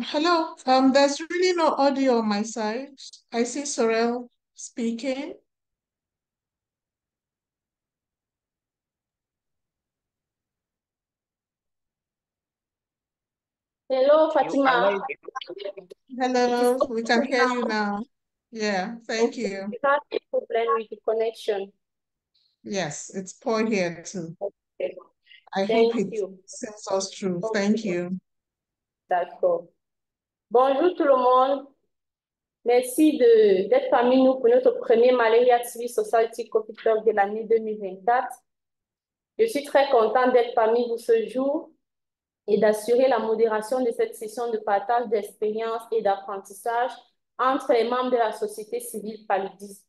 Hello. There's really no audio on my side. I see Sorel speaking. Hello, Fatima. It is Hello, we can okay hear you now. now. Yeah, thank Okay, you. we have a problem with the connection. Yes, it's poor here too. Okay, I hope thank it you. sends us through. Thank Okay, you. d'accord. Bonjour tout le monde. Merci d'être parmi nous pour notre premier Malaria Civil Society Coffee Talk de l'année 2024. Je suis très contente d'être parmi vous ce jour et d'assurer la modération de cette session de partage d'expériences et d'apprentissage entre les membres de la société civile paludisme.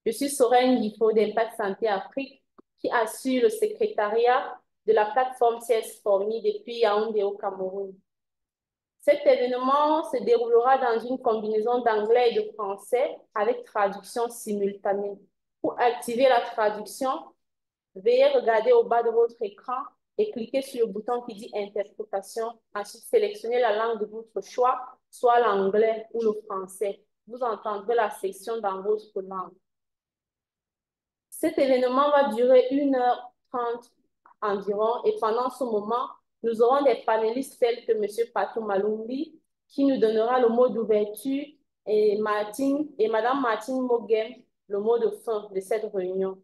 Je suis Sorel Ngifo d'Impact Santé Afrique qui assure le secrétariat de la plateforme CS4Me depuis Yaoundé au Cameroun. Cet événement se déroulera dans une combinaison d'anglais et de français avec traduction simultanée. Pour activer la traduction, veuillez regarder au bas de votre écran et cliquez sur le bouton qui dit interprétation. Ensuite, sélectionnez la langue de votre choix, soit l'anglais ou le français. Vous entendrez la section dans votre langue. Cet événement va durer 1h30 environ et pendant ce moment, nous aurons des panélistes tels que M. Patou Malumbi qui nous donnera le mot d'ouverture et Mme Martine Mogem le mot de fin de cette réunion.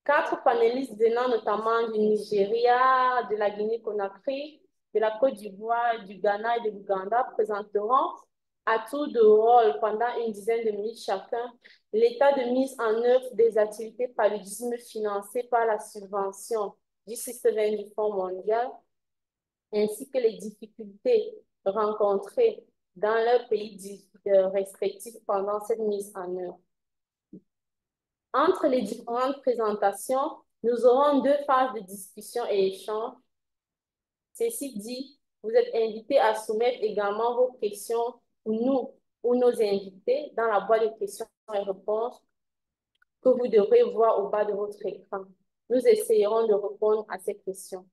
4 panélistes venant notamment du Nigeria, de la Guinée-Conakry, de la Côte d'Ivoire, du Ghana et de l'Ouganda présenteront à tour de rôle pendant une dizaine de minutes chacun l'état de mise en œuvre des activités paludisme financées par la subvention du système du Fonds mondial, ainsi que les difficultés rencontrées dans leurs pays respectifs pendant cette mise en œuvre. Entre les différentes présentations, nous aurons 2 phases de discussion et échange. Ceci dit, vous êtes invités à soumettre également vos questions ou nos invités dans la boîte de questions et réponses que vous devrez voir au bas de votre écran. Nous essayerons de répondre à ces questions.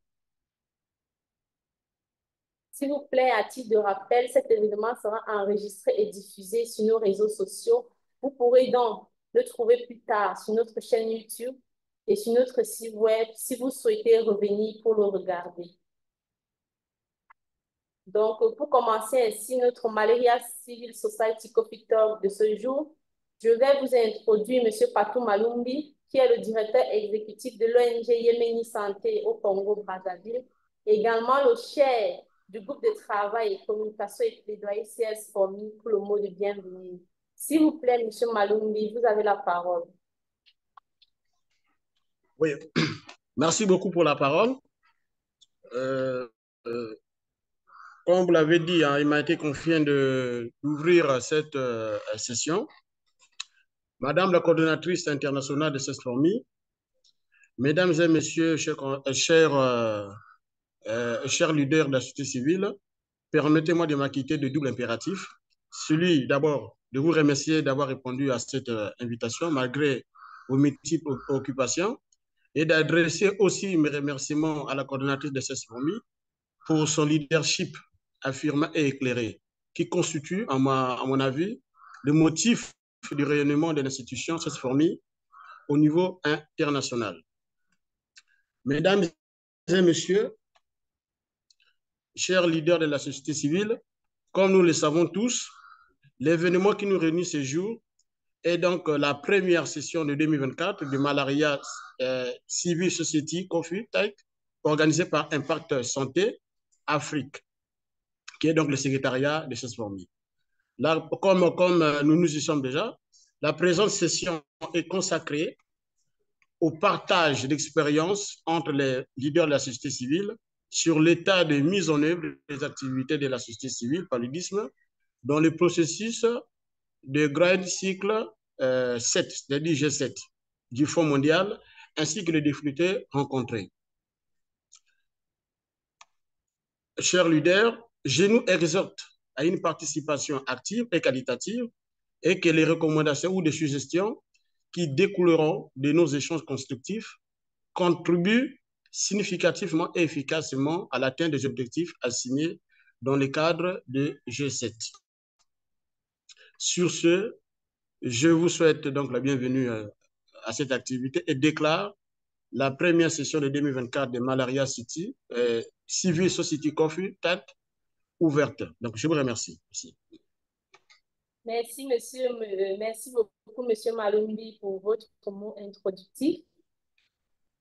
S'il vous plaît, à titre de rappel, cet événement sera enregistré et diffusé sur nos réseaux sociaux. Vous pourrez donc le trouver plus tard sur notre chaîne YouTube et sur notre site web si vous souhaitez revenir pour le regarder. Donc, pour commencer ainsi notre Malaria Civil Society Coffee Talk de ce jour, je vais vous introduire M. Patou Malumbi, qui est le directeur exécutif de l'ONG Yéméni Santé au Congo-Brazzaville, également le chef du groupe de travail et communication et plaidoyer CS4Me pour le mot de bienvenue. S'il vous plaît, M. Malumbi, vous avez la parole. Oui, merci beaucoup pour la parole. Comme vous l'avez dit, hein, il m'a été confié d'ouvrir cette session. Madame la coordonnatrice internationale de CS4Me, mesdames et messieurs, chers leaders de la société civile, permettez-moi de m'acquitter de double impératif. Celui d'abord de vous remercier d'avoir répondu à cette invitation malgré vos multiples occupations et d'adresser aussi mes remerciements à la coordonnatrice de CS4Me pour son leadership affirmé et éclairé, qui constitue, à mon avis, le motif du rayonnement de l'institution CS4Me au niveau international. Mesdames et messieurs, chers leaders de la société civile, comme nous le savons tous, l'événement qui nous réunit ce jour est donc la première session de 2024 de Malaria Civil Society Coffee Talk organisée par Impact Santé Afrique, qui est donc le secrétariat de CS4Me. Là, comme nous nous y sommes déjà, la présente session est consacrée au partage d'expériences entre les leaders de la société civile sur l'état de mise en œuvre des activités de la société civile, paludisme, dans le processus de Grand Cycle 7, c'est-à-dire G7, du Fonds mondial, ainsi que les difficultés rencontrées. Chers leaders, je nous exhorte à une participation active et qualitative et que les recommandations ou des suggestions qui découleront de nos échanges constructifs contribuent significativement et efficacement à l'atteinte des objectifs assignés dans le cadre de G7. Sur ce, je vous souhaite donc la bienvenue à cette activité et déclare la première session de 2024 de Malaria City, Civil Society Coffee Tank, ouverte. Donc, je vous remercie. Merci, merci beaucoup, monsieur Malumbi, pour votre mot introductif.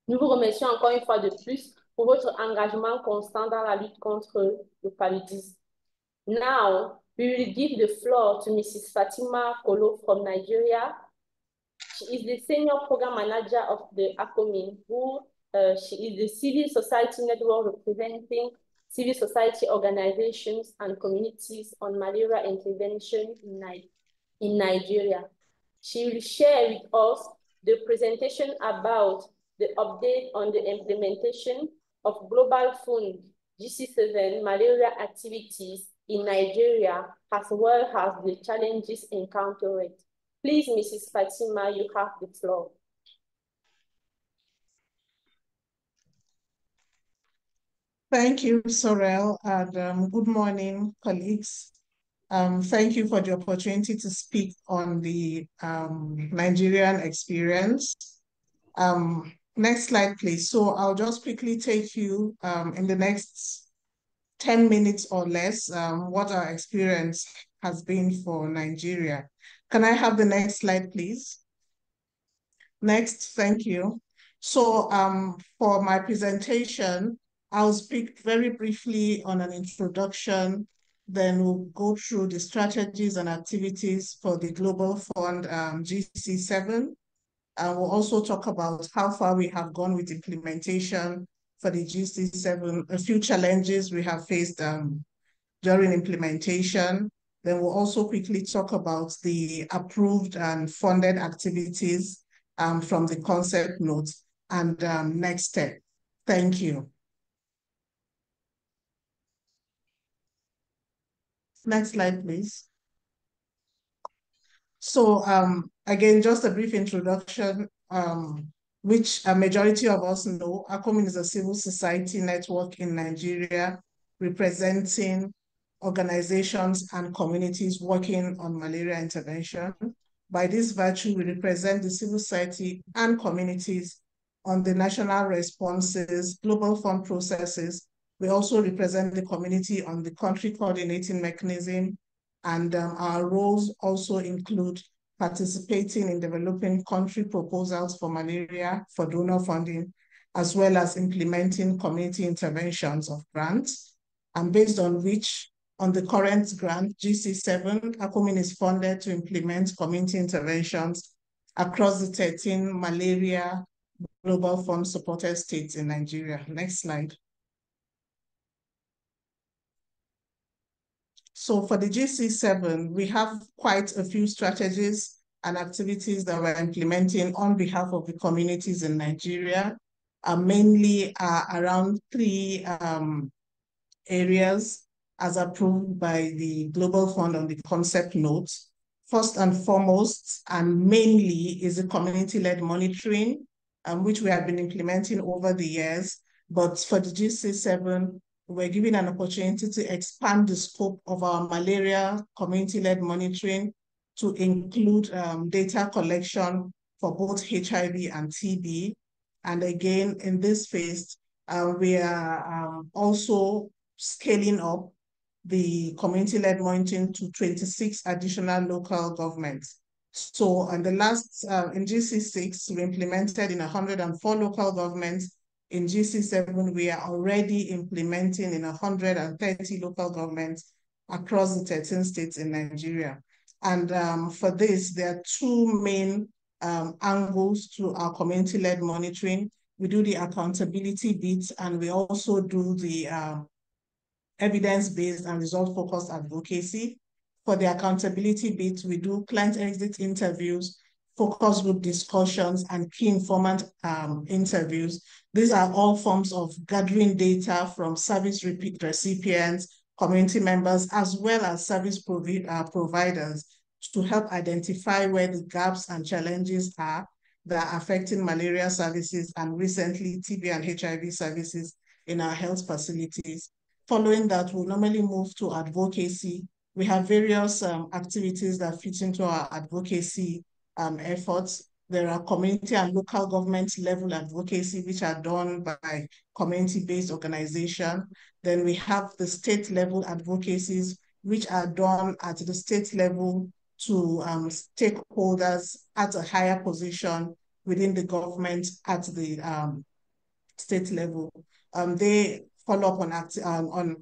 Nous vous remercions encore une fois de plus pour votre engagement constant dans la lutte contre le paludisme. Now, we will give the floor to Mrs. Fatima Kolo from Nigeria. She is the Senior Program Manager of the ACOMIN, she is the civil society network representing civil society organizations and communities on malaria intervention in Nigeria. She will share with us the presentation about the update on the implementation of Global Fund GC7 malaria activities in Nigeria, as well as the challenges encountered. Please, Mrs. Fatima, you have the floor. Thank you, Sorel, and good morning, colleagues. Thank you for the opportunity to speak on the Nigerian experience. Next slide, please. So I'll just quickly take you in the next 10 minutes or less what our experience has been for Nigeria. Can I have the next slide, please? Next, thank you. So for my presentation, I'll speak very briefly on an introduction, then we'll go through the strategies and activities for the Global Fund GC7. We'll also talk about how far we have gone with implementation for the GC7, a few challenges we have faced during implementation. Then we'll also quickly talk about the approved and funded activities from the concept notes and next step. Thank you. Next slide, please. So again, just a brief introduction, which a majority of us know. ACOMIN is a civil society network in Nigeria representing organizations and communities working on malaria intervention. By this virtue, we represent the civil society and communities on the national responses, global fund processes. We also represent the community on the country coordinating mechanism, and our roles also include participating in developing country proposals for malaria for donor funding, as well as implementing community interventions of grants. And based on which, on the current grant, GC7, ACOMIN is funded to implement community interventions across the 13 malaria Global Fund supported states in Nigeria. Next slide. So for the GC7, we have quite a few strategies and activities that we're implementing on behalf of the communities in Nigeria, mainly around 3 areas as approved by the Global Fund on the concept notes. First and foremost, and mainly, is the community-led monitoring, which we have been implementing over the years. But for the GC7, we're given an opportunity to expand the scope of our malaria community-led monitoring to include data collection for both HIV and TB. And again, in this phase, we are also scaling up the community-led monitoring to 26 additional local governments. So in the last, in GC6, we implemented in 104 local governments. In GC7, we are already implementing in 130 local governments across the 13 states in Nigeria. And for this, there are 2 main angles to our community-led monitoring. We do the accountability bit, and we also do the evidence-based and result-focused advocacy. For the accountability bit, we do client exit interviews focus group discussions, and key informant interviews. These are all forms of gathering data from service recipients, community members, as well as service providers to help identify where the gaps and challenges are that are affecting malaria services and recently TB and HIV services in our health facilities. Following that, we'll normally move to advocacy. We have various activities that fit into our advocacy efforts. There are community and local government level advocacy, which are done by community-based organizations. Then we have the state level advocacies, which are done at the state level to stakeholders at a higher position within the government at the state level. They follow up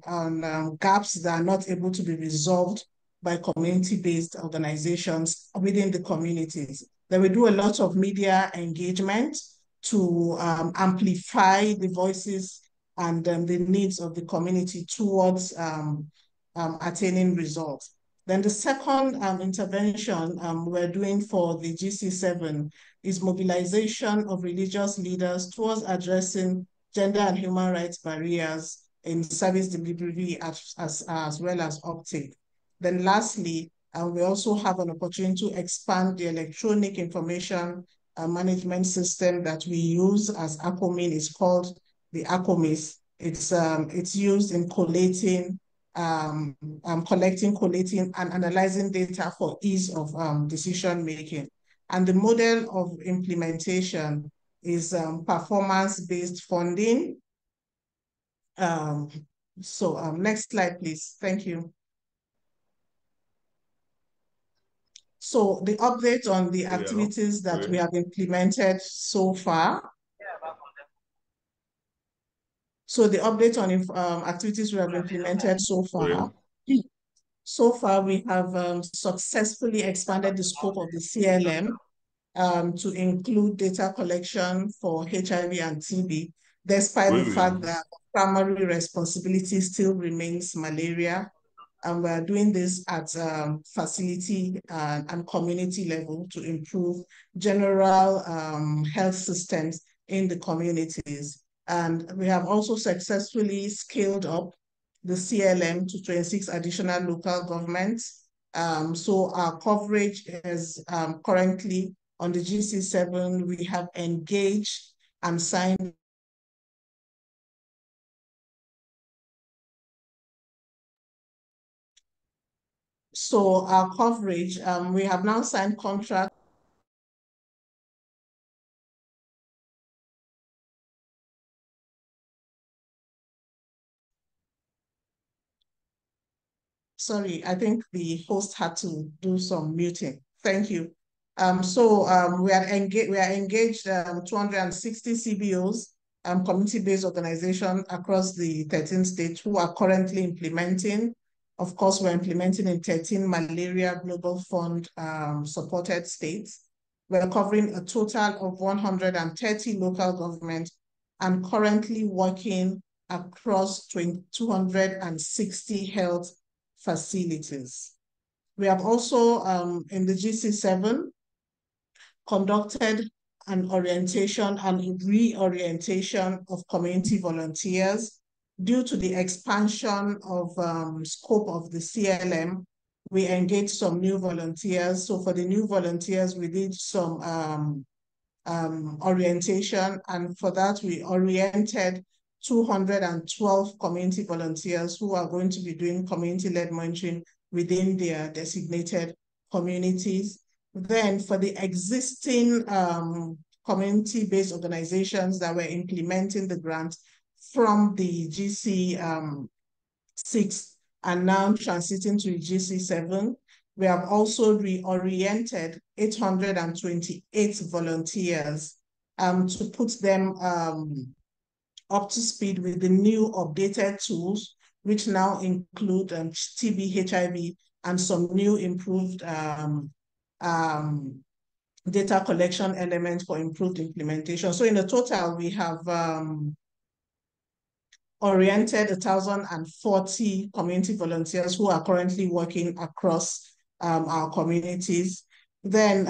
on gaps that are not able to be resolved by community-based organizations within the communities. Then we do a lot of media engagement to amplify the voices and the needs of the community towards attaining results. Then the second intervention we're doing for the GC7 is mobilization of religious leaders towards addressing gender and human rights barriers in service delivery as well as uptake. Then lastly, we also have an opportunity to expand the electronic information management system that we use as ACOMIN. It's called the ACOMIS. It's used in collating, collating, and analyzing data for ease of decision making. And the model of implementation is performance-based funding. Next slide, please. Thank you. So the update on the activities that we have implemented so far. So the update on activities we have implemented so far. So far, we have successfully expanded the scope of the CLM to include data collection for HIV and TB, despite the fact that primary responsibility still remains malaria. And we're doing this at facility and community level to improve general health systems in the communities. And we have also successfully scaled up the CLM to 26 additional local governments. So our coverage is currently on the GC7, we have engaged and signed So our coverage, we have now signed contracts. Sorry, I think the host had to do some muting. Thank you. We are engaged 260 CBOs, community-based organizations across the 13 states who are currently implementing. Of course, we're implementing in 13 Malaria Global Fund supported states. We're covering a total of 130 local governments and currently working across 260 health facilities. We have also, in the GC7, conducted an orientation and reorientation of community volunteers. Due to the expansion of scope of the CLM, we engaged some new volunteers. So for the new volunteers, we did some orientation, and for that, we oriented 212 community volunteers who are going to be doing community-led monitoring within their designated communities. Then for the existing community-based organizations that were implementing the grant from the GC6 and now transiting to the GC7, we have also reoriented 828 volunteers to put them up to speed with the new updated tools, which now include TB, HIV, and some new improved data collection elements for improved implementation. So in the total, we have oriented 1,040 community volunteers who are currently working across our communities. Then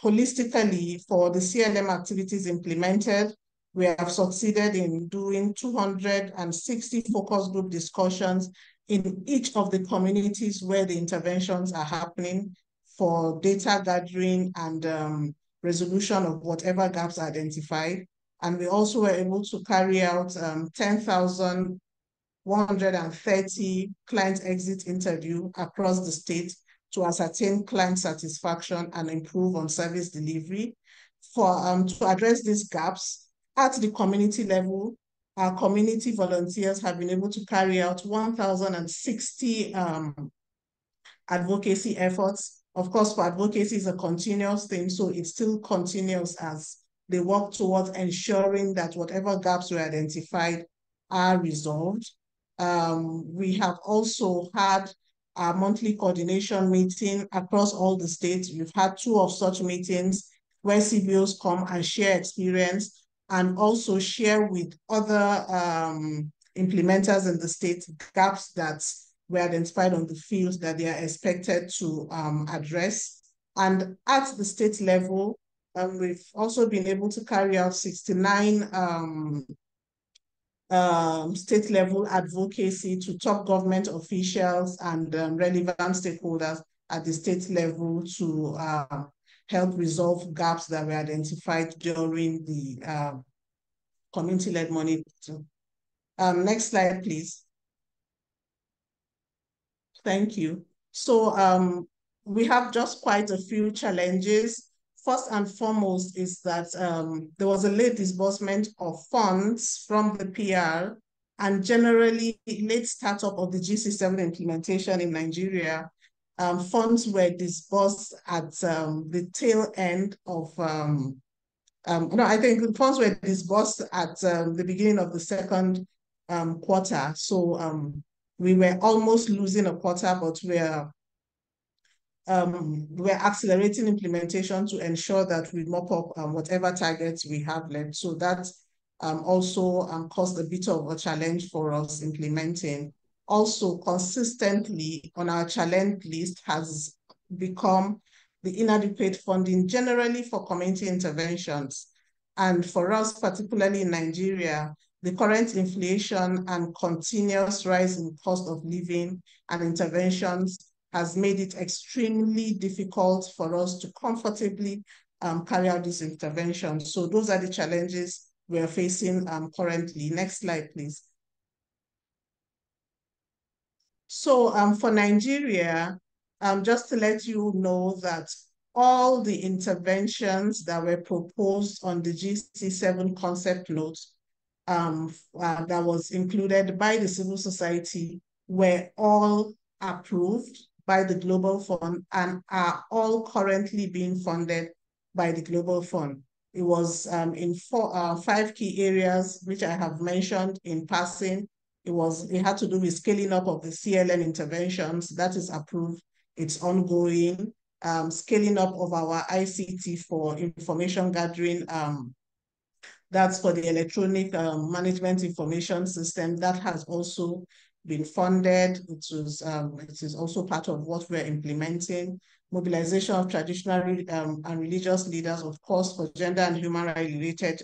holistically, for the CLM activities implemented, we have succeeded in doing 260 focus group discussions in each of the communities where the interventions are happening for data gathering and resolution of whatever gaps identified. And we also were able to carry out 10,130 client exit interview across the state to ascertain client satisfaction and improve on service delivery. To address these gaps at the community level, our community volunteers have been able to carry out 1,060 advocacy efforts. Of course, for advocacy is a continuous thing, so it's still continuous as they work towards ensuring that whatever gaps were identified are resolved. We have also had a monthly coordination meeting across all the states. We've had 2 of such meetings where CBOs come and share experience and also share with other implementers in the state gaps that were identified on the field that they are expected to address. And at the state level, we've also been able to carry out 69 state level advocacy to top government officials and relevant stakeholders at the state level to help resolve gaps that were identified during the community-led monitoring. Next slide, please. Thank you. So we have just quite a few challenges. First and foremost is that there was a late disbursement of funds from the PR and generally late startup of the GC7 implementation in Nigeria. Funds were disbursed at the tail end of, I think funds were disbursed at the beginning of the second quarter. So we were almost losing a quarter, but we're accelerating implementation to ensure that we mop up whatever targets we have left. So that also caused a bit of a challenge for us implementing. Also, consistently on our challenge list has become the inadequate funding generally for community interventions. And for us, particularly in Nigeria, the current inflation and continuous rise in cost of living and interventions has made it extremely difficult for us to comfortably carry out these interventions. So those are the challenges we're facing currently. Next slide, please. So for Nigeria, just to let you know that all the interventions that were proposed on the GC7 concept note that was included by the civil society were all approved by the Global Fund and are all currently being funded by the Global Fund. It was in 5 key areas, which I have mentioned in passing. It had to do with scaling up of the CLM interventions. That is approved. It's ongoing. Scaling up of our ICT for information gathering. That's for the electronic management information system. That has also been funded. It is also part of what we're implementing. Mobilization of traditional and religious leaders, of course, for gender and human rights related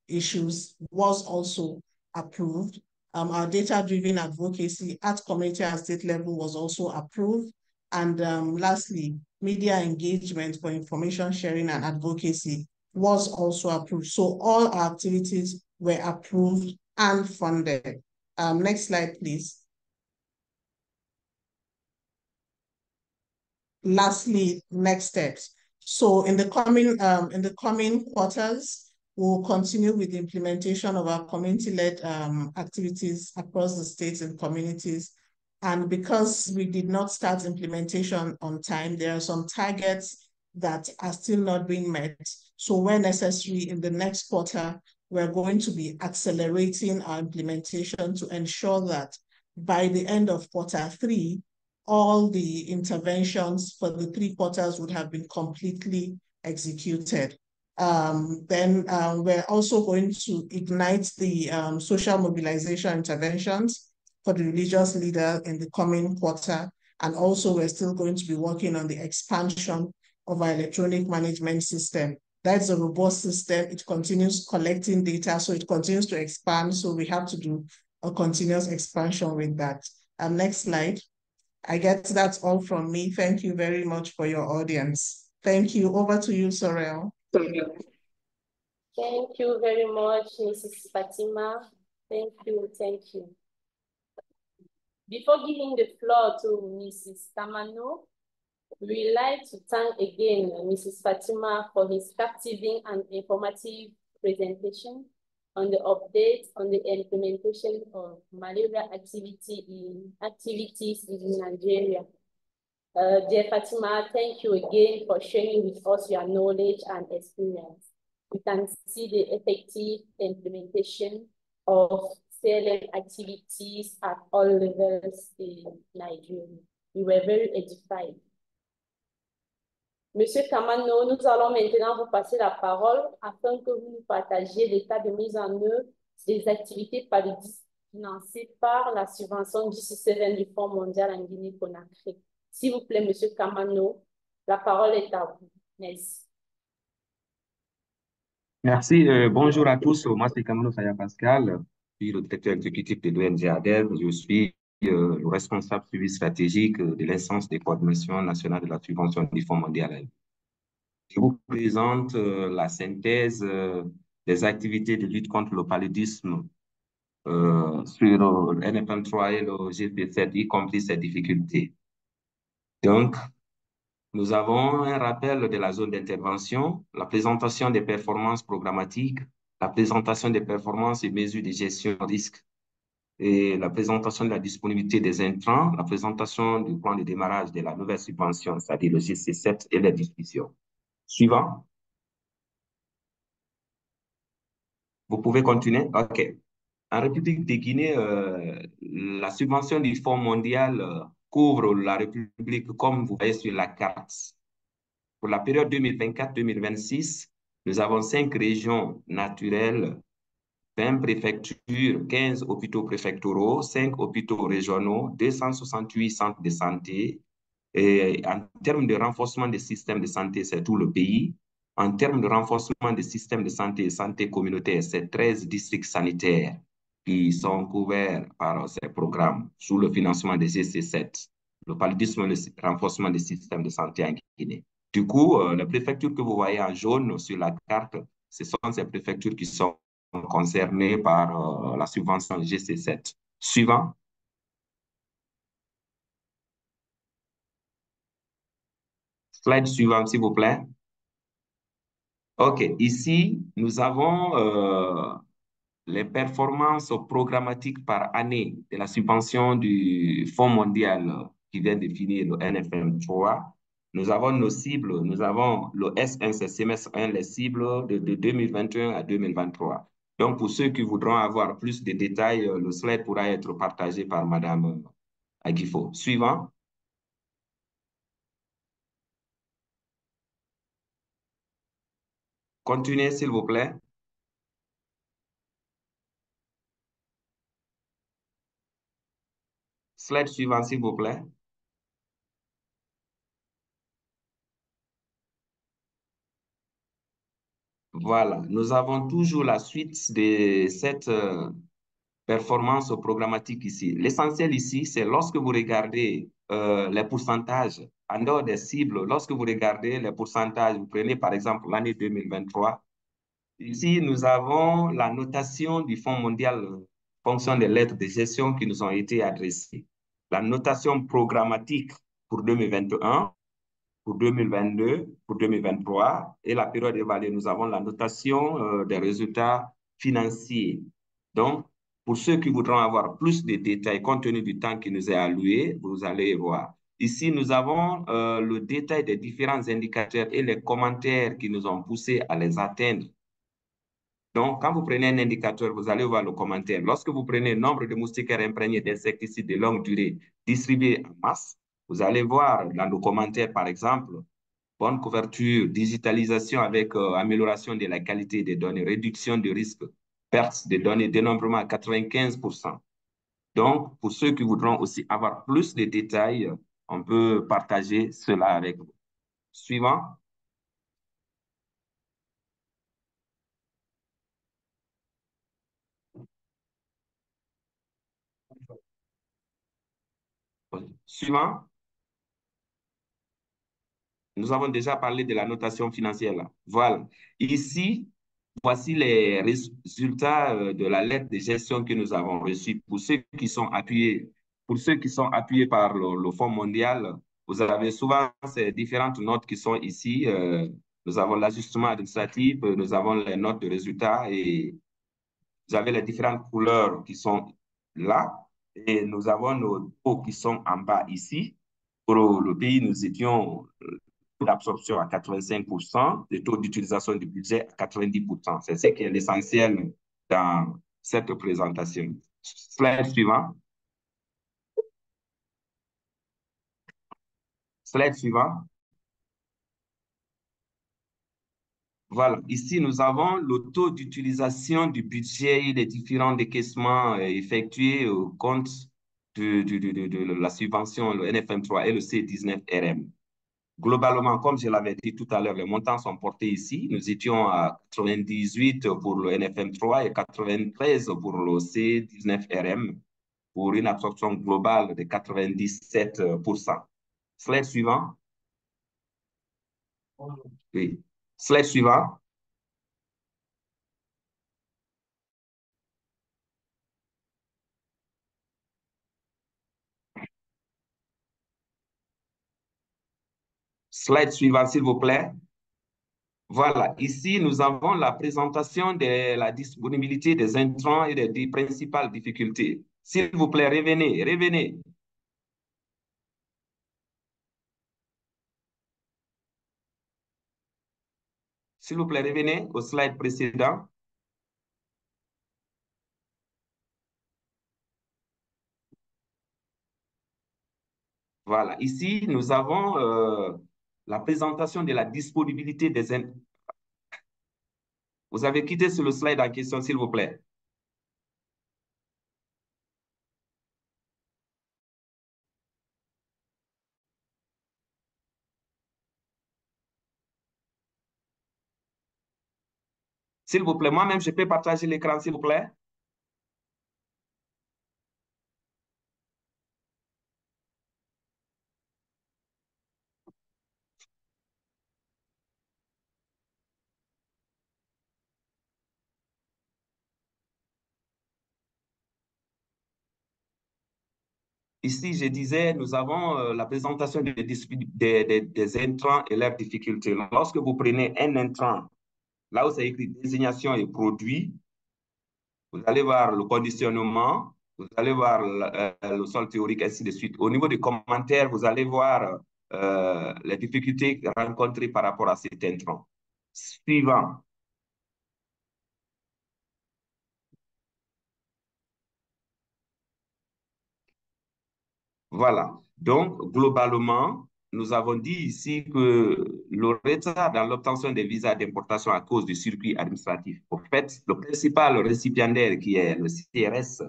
issues was also approved. Our data-driven advocacy at community and state level was also approved. And lastly, media engagement for information sharing and advocacy was also approved. So all our activities were approved and funded. Next slide, please. Lastly, next steps. So in the coming quarters, we'll continue with the implementation of our community-led activities across the states and communities. And because we did not start implementation on time, there are some targets that are still not being met. So where necessary in the next quarter, we're going to be accelerating our implementation to ensure that by the end of Q3, all the interventions for the 3 quarters would have been completely executed. Then we're also going to ignite the social mobilization interventions for the religious leader in the coming quarter. And also we're still going to be working on the expansion of our electronic management system. That's a robust system. It continues collecting data, so it continues to expand. So we have to do a continuous expansion with that. Next slide. I guess that's all from me. Thank you very much for your audience. Thank you. Over to you, Sorel. Thank you very much, Mrs. Fatima. Thank you, thank you. Before giving the floor to Mrs. Kamano, we'd like to thank again Mrs. Fatima for his captivating and informative presentation on the update on the implementation of malaria activities in Nigeria. Dear Fatima, thank you again for sharing with us your knowledge and experience. We can see the effective implementation of CLM activities at all levels in Nigeria. We were very edified. Monsieur Kamano, nous allons maintenant vous passer la parole afin que vous nous partagiez l'état de mise en œuvre des activités financées par la subvention GC7 du Fonds mondial en Guinée-Conakry. S'il vous plaît, Monsieur Kamano, la parole est à vous. Merci. Merci. Bonjour à tous. Moi, c'est Kamano Saya Pascal. Je suis le directeur exécutif de l'ONG ADEV. Je suis le responsable suivi stratégique de l'instance de coordination nationale de la subvention du Fonds mondial. Je vous présente la synthèse des activités de lutte contre le paludisme sur NFM3 et le GP7, y compris ses difficultés. Donc, nous avons un rappel de la zone d'intervention, la présentation des performances programmatiques, la présentation des performances et mesures de gestion de risque, et la présentation de la disponibilité des intrants, la présentation du plan de démarrage de la nouvelle subvention, c'est-à-dire le GC7 et les discussions. Suivant. Vous pouvez continuer? OK. En République de Guinée, la subvention du Fonds mondial couvre la République comme vous voyez sur la carte. Pour la période 2024-2026, nous avons 5 régions naturelles, 20 préfectures, 15 hôpitaux préfectoraux, 5 hôpitaux régionaux, 268 centres de santé. Et en termes de renforcement des systèmes de santé, c'est tout le pays. En termes de renforcement des systèmes de santé et santé communautaire, c'est 13 districts sanitaires qui sont couverts par ces programmes sous le financement des GC7, le paludisme et le renforcement des systèmes de santé en Guinée. Du coup, les préfectures que vous voyez en jaune sur la carte, ce sont ces préfectures qui sont concernées par la subvention GC7. Suivant. Slide suivant, s'il vous plaît. OK, ici, nous avons les performances programmatiques par année de la subvention du Fonds mondial qui vient de finir le NFM3. Nous avons nos cibles, nous avons le S1, c'est semestre 1, les cibles de 2021 à 2023. Donc, pour ceux qui voudront avoir plus de détails, le slide pourra être partagé par Madame Aguifo. Suivant. Continuez, s'il vous plaît. Slide suivant, s'il vous plaît. Voilà, nous avons toujours la suite de cette performance programmatique ici. L'essentiel ici, c'est lorsque vous regardez les pourcentages, en dehors des cibles, lorsque vous regardez les pourcentages, vous prenez par exemple l'année 2023, ici nous avons la notation du Fonds mondial fonction des lettres de gestion qui nous ont été adressées. La notation programmatique pour 2021, pour 2022, pour 2023, et la période évaluée, nous avons la notation des résultats financiers. Donc, pour ceux qui voudront avoir plus de détails compte tenu du temps qui nous est alloué, vous allez voir. Ici, nous avons le détail des différents indicateurs et les commentaires qui nous ont poussés à les atteindre. Donc, quand vous prenez un indicateur, vous allez voir le commentaire. Lorsque vous prenez le nombre de moustiquaires imprégnés d'insecticides de longue durée distribués en masse, vous allez voir dans le commentaire, par exemple, bonne couverture, digitalisation avec amélioration de la qualité des données, réduction de risque, perte de données, dénombrement à 95%. Donc, pour ceux qui voudront aussi avoir plus de détails, on peut partager cela avec vous. Suivant. Suivant. Nous avons déjà parlé de la notation financière là. Voilà. Ici, voici les résultats de la lettre de gestion que nous avons reçue pour ceux qui sont appuyés, par le Fonds mondial. Vous avez souvent ces différentes notes qui sont ici. Nous avons l'ajustement administratif, nous avons les notes de résultats et vous avez les différentes couleurs qui sont là. Et nous avons nos taux qui sont en bas ici. Pour le pays, nous étions d'absorption à 85%, le taux d'utilisation du budget à 90%. C'est ce qui est l'essentiel dans cette présentation. Slide suivant. Slide suivant. Voilà, ici nous avons le taux d'utilisation du budget et des différents décaissements effectués au compte de la subvention, le NFM3 et le C19RM. Globalement, comme je l'avais dit tout à l'heure, les montants sont portés ici. Nous étions à 98 pour le NFM3 et 93 pour le C19RM pour une absorption globale de 97%. Slide suivant. Oui. Slide suivant. Slide suivant, s'il vous plaît. Voilà, ici, nous avons la présentation de la disponibilité des intrants et des principales difficultés. S'il vous plaît, revenez, revenez. S'il vous plaît, revenez au slide précédent. Voilà, ici, nous avons la présentation de la disponibilité des intrants. Vous avez quitté sur le slide en question, s'il vous plaît. S'il vous plaît, moi-même, je peux partager l'écran, s'il vous plaît. Ici, je disais, nous avons la présentation des intrants et leurs difficultés. Lorsque vous prenez un intrant, là où c'est écrit désignation et produit, vous allez voir le conditionnement, vous allez voir le sol théorique, ainsi de suite. Au niveau des commentaires, vous allez voir les difficultés rencontrées par rapport à cet intrant. Suivant. Voilà. Donc, globalement, nous avons dit ici que le retard dans l'obtention des visas d'importation à cause du circuit administratif. Au fait, le principal récipiendaire qui est le CRS,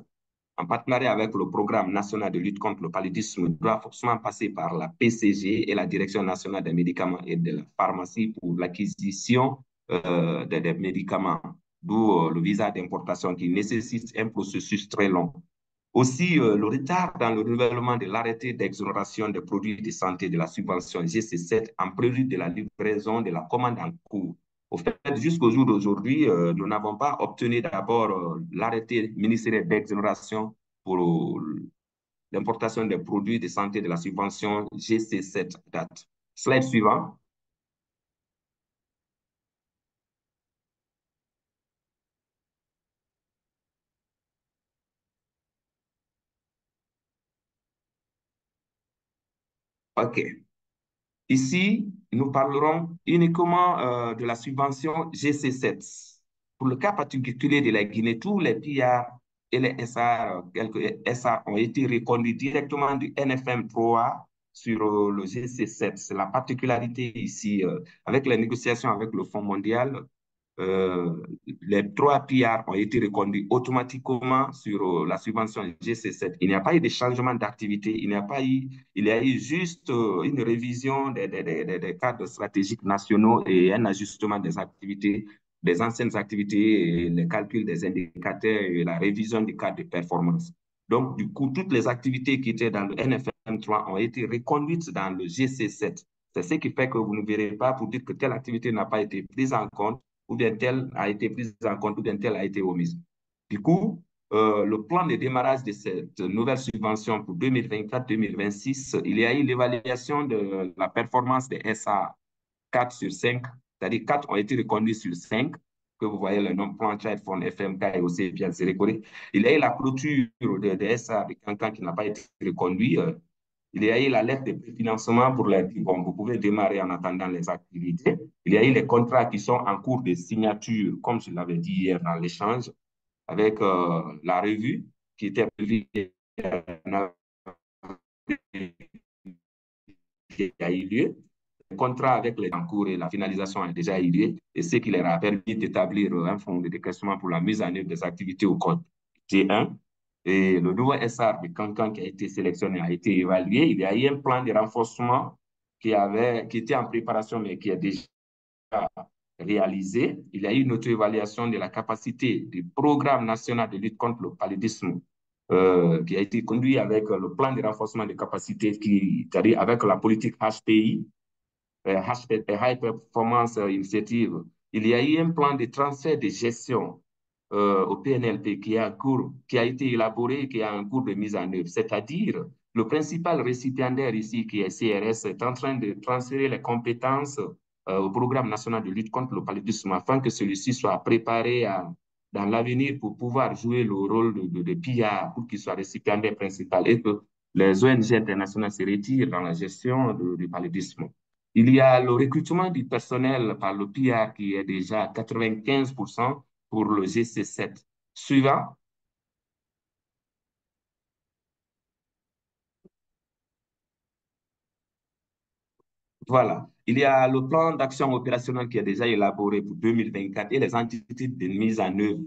en partenariat avec le Programme national de lutte contre le paludisme, doit forcément passer par la PCG et la Direction nationale des médicaments et de la pharmacie pour l'acquisition des médicaments, d'où le visa d'importation qui nécessite un processus très long. Aussi, le retard dans le renouvellement de l'arrêté d'exonération des produits de santé de la subvention GC7 en prélude de la livraison de la commande en cours. Au fait, jusqu'au jour d'aujourd'hui, nous n'avons pas obtenu d'abord l'arrêté ministériel d'exonération pour l'importation des produits de santé de la subvention GC7 date. Slide suivant. OK. Ici, nous parlerons uniquement de la subvention GC7. Pour le cas particulier de la Guinée, tous les PR et les SR, quelques SR ont été reconduits directement du NFM3 sur le GC7. C'est la particularité ici, avec les négociations avec le Fonds mondial, les 3 PR ont été reconduits automatiquement sur la subvention GC7. Il n'y a pas eu de changement d'activité, il y a eu juste une révision des cadres stratégiques nationaux et un ajustement des activités, des anciennes activités, et le calcul des indicateurs et la révision du cadre de performance. Donc, du coup, toutes les activités qui étaient dans le NFM3 ont été reconduites dans le GC7. C'est ce qui fait que vous ne verrez pas pour dire que telle activité n'a pas été prise en compte, ou bien telle a été prise en compte, ou bien telle a été omise. Du coup, le plan de démarrage de cette nouvelle subvention pour 2024-2026, il y a eu l'évaluation de la performance des SA 4 sur 5, c'est-à-dire 4 ont été reconduits sur 5, que vous voyez le nom plan Child Fund, FMK et aussi bien Sérécoré. Il y a eu la clôture de SA de Cancan qui n'a pas été reconduit. Il y a eu la lettre de préfinancement pour les... Bon, vous pouvez démarrer en attendant les activités. Il y a eu les contrats qui sont en cours de signature, comme je l'avais dit hier dans l'échange, avec la revue qui était prévue qui a eu lieu. Le contrat avec les en cours et la finalisation a déjà eu lieu, et ce qui leur a permis d'établir un fonds de décaissement pour la mise en œuvre des activités au code T1. Et le nouveau SR de Cancan qui a été sélectionné a été évalué. Il y a eu un plan de renforcement qui était en préparation, mais qui est déjà réalisé. Il y a eu une auto-évaluation de la capacité du programme national de lutte contre le paludisme qui a été conduit avec le plan de renforcement des capacités, c'est-à-dire avec la politique HPI, High Performance Initiative. Il y a eu un plan de transfert de gestion au PNLP qui a été élaboré et qui est en cours de mise en œuvre. C'est-à-dire, le principal récipiendaire ici, qui est CRS, est en train de transférer les compétences au programme national de lutte contre le paludisme afin que celui-ci soit préparé dans l'avenir pour pouvoir jouer le rôle de PR pour qu'il soit récipiendaire principal et que les ONG internationales se retirent dans la gestion du paludisme. Il y a le recrutement du personnel par le PR qui est déjà à 95% pour le GC7. Suivant. Voilà. Il y a le plan d'action opérationnel qui est déjà élaboré pour 2024 et les entités de mise en œuvre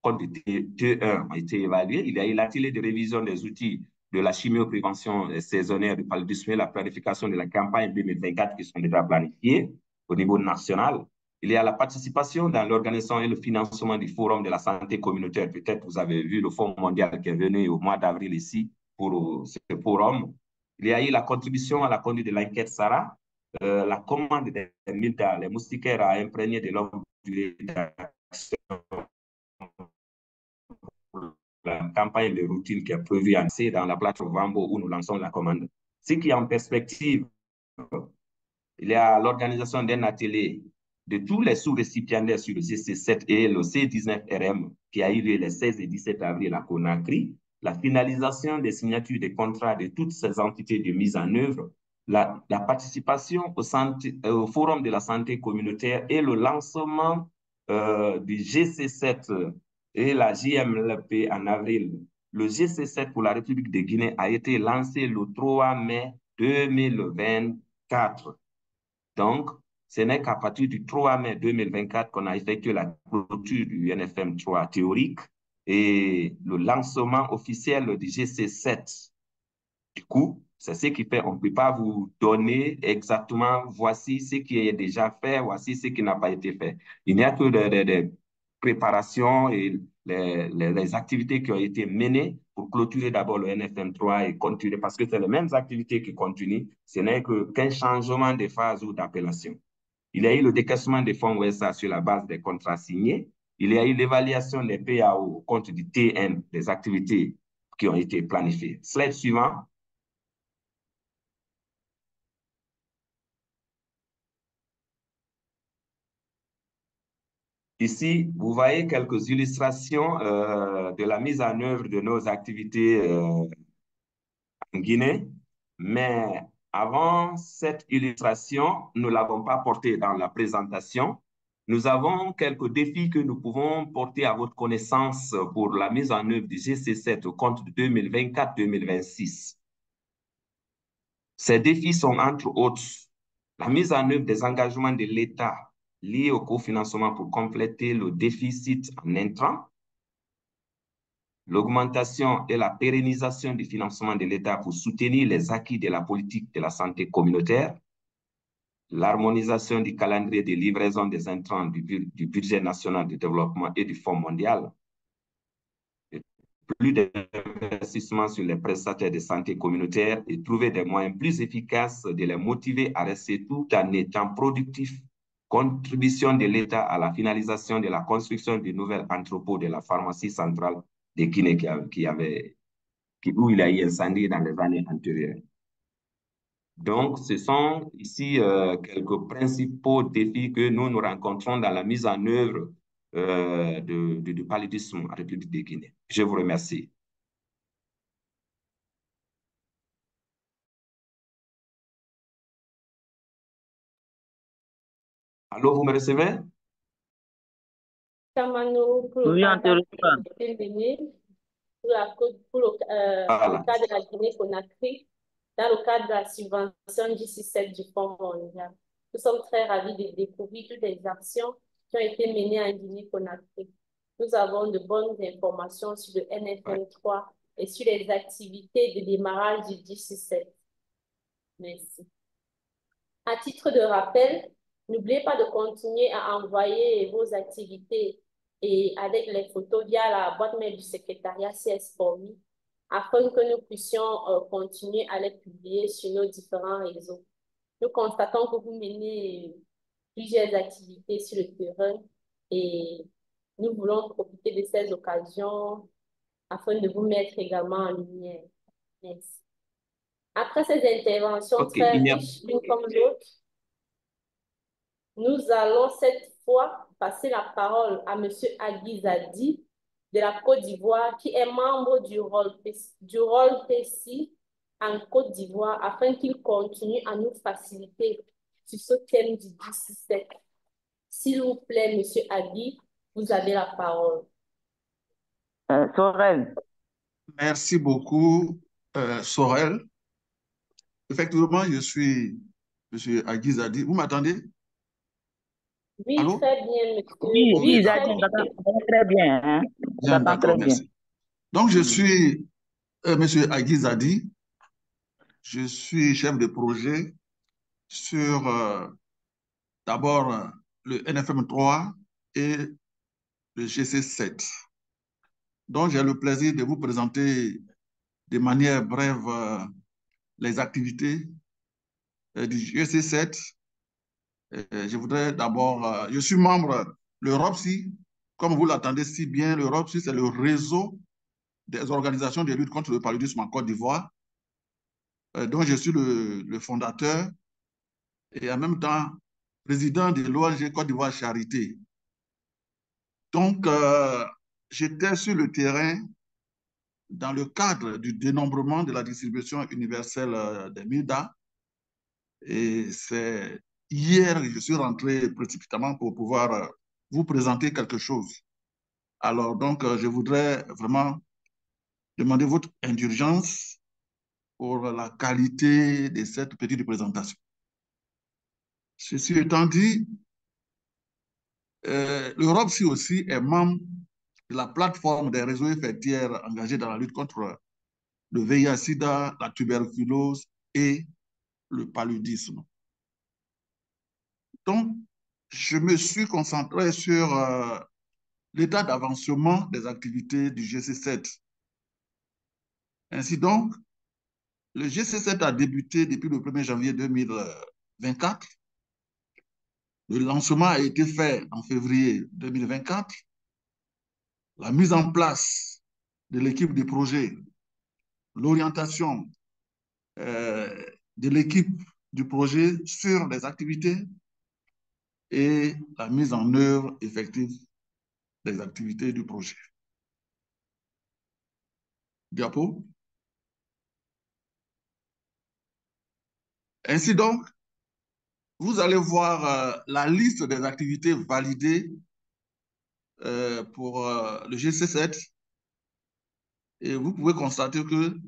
de T1 ont été évaluées. Il y a eu l'atelier de révision des outils de la chimioprévention saisonnière du paludisme et la planification de la campagne 2024 qui sont déjà planifiées au niveau national. Il y a la participation dans l'organisation et le financement du Forum de la santé communautaire. Peut-être vous avez vu le Fonds mondial qui est venu au mois d'avril ici pour ce forum. Il y a eu la contribution à la conduite de l'enquête SARA, la commande des militaires, les moustiquaires à imprégner de longue durée d'action, la campagne de routine qui est prévue dans la plateforme Vambo où nous lançons la commande. Ce qui est en perspective, il y a l'organisation d'un atelier de tous les sous-récipiendaires sur le GC7 et le C19RM qui a eu lieu les 16 et 17 avril à Conakry, la finalisation des signatures des contrats de toutes ces entités de mise en œuvre, la participation au Forum de la santé communautaire et le lancement du GC7 et la JMLP en avril. Le GC7 pour la République de Guinée a été lancé le 3 mai 2024. Donc, ce n'est qu'à partir du 3 mai 2024 qu'on a effectué la clôture du NFM3 théorique et le lancement officiel du GC7. Du coup, c'est ce qui fait, on ne peut pas vous donner exactement, voici ce qui est déjà fait, voici ce qui n'a pas été fait. Il n'y a que des préparations et les activités qui ont été menées pour clôturer d'abord le NFM3 et continuer, parce que c'est les mêmes activités qui continuent, ce n'est qu'un changement de phase ou d'appellation. Il y a eu le décaissement des fonds OSA sur la base des contrats signés. Il y a eu l'évaluation des PAO au compte du TN, des activités qui ont été planifiées. Slide suivant. Ici, vous voyez quelques illustrations de la mise en œuvre de nos activités en Guinée, mais avant cette illustration, nous ne l'avons pas portée dans la présentation. Nous avons quelques défis que nous pouvons porter à votre connaissance pour la mise en œuvre du GC7 au compte de 2024-2026. Ces défis sont entre autres la mise en œuvre des engagements de l'État liées au cofinancement pour compléter le déficit en intrants, l'augmentation et la pérennisation du financement de l'État pour soutenir les acquis de la politique de la santé communautaire, l'harmonisation du calendrier de livraison des intrants du budget national de développement et du Fonds mondial, plus d'investissement sur les prestataires de santé communautaire et trouver des moyens plus efficaces de les motiver à rester tout en étant productifs. Contribution de l'État à la finalisation de la construction du nouvel entrepôt de la pharmacie centrale de Guinée où il a eu incendie dans les années antérieures. Donc, ce sont ici quelques principaux défis que nous rencontrons dans la mise en œuvre du paludisme en République de Guinée. Je vous remercie. Allô, vous me recevez? Kamano pour le Oui, on te partage reçoit. pour Voilà. le cas de la Guinée-Conakry, dans le cadre de la subvention du système du Fonds mondial. Nous sommes très ravis de découvrir toutes les actions qui ont été menées en Guinée-Conakry. Nous avons de bonnes informations sur le NFM3 et sur les activités de démarrage du système. Merci. À titre de rappel, n'oubliez pas de continuer à envoyer vos activités et avec les photos via la boîte mail du secrétariat CS4Me afin que nous puissions continuer à les publier sur nos différents réseaux. Nous constatons que vous menez plusieurs activités sur le terrain et nous voulons profiter de ces occasions afin de vous mettre également en lumière. Merci. Après ces interventions très riches, l'une comme l'autre, nous allons cette fois passer la parole à M. Aguizadi de la Côte d'Ivoire, qui est membre du rôle PECI en Côte d'Ivoire, afin qu'il continue à nous faciliter sur ce thème du 17. S'il vous plaît, M. Agui, vous avez la parole. Sorel. Merci beaucoup, Sorel. Effectivement, je suis M. Aguizadi. Vous m'entendez? Oui, allô? Très bien, monsieur. Oui, Zadi, on t'entend très bien. Hein? Bien, d'accord, merci. Donc, je suis M. Aguizadi. Je suis chef de projet sur d'abord le NFM3 et le GC7. Donc, j'ai le plaisir de vous présenter de manière brève les activités du GC7. Je voudrais d'abord, je suis membre de l'EUROPSI, comme vous l'attendez si bien, l'EUROPSI, c'est le réseau des organisations de lutte contre le paludisme en Côte d'Ivoire, dont je suis le fondateur et en même temps président de l'ONG Côte d'Ivoire Charité. Donc, j'étais sur le terrain dans le cadre du dénombrement de la distribution universelle des MIDA. Et c'est hier que je suis rentré précipitamment pour pouvoir vous présenter quelque chose. Alors, donc, je voudrais vraiment demander votre indulgence pour la qualité de cette petite présentation. Ceci étant dit, l'Europe aussi est membre de la plateforme des réseaux effectifs engagés dans la lutte contre le VIH-Sida, la tuberculose et le paludisme. Donc, je me suis concentré sur l'état d'avancement des activités du GC7. Ainsi donc, le GC7 a débuté depuis le 1er janvier 2024. Le lancement a été fait en février 2024. La mise en place de l'équipe de projet, l'orientation de l'équipe du projet sur les activités et la mise en œuvre effective des activités du projet. Diapo. Ainsi donc, vous allez voir la liste des activités validées pour le GC7 et vous pouvez constater que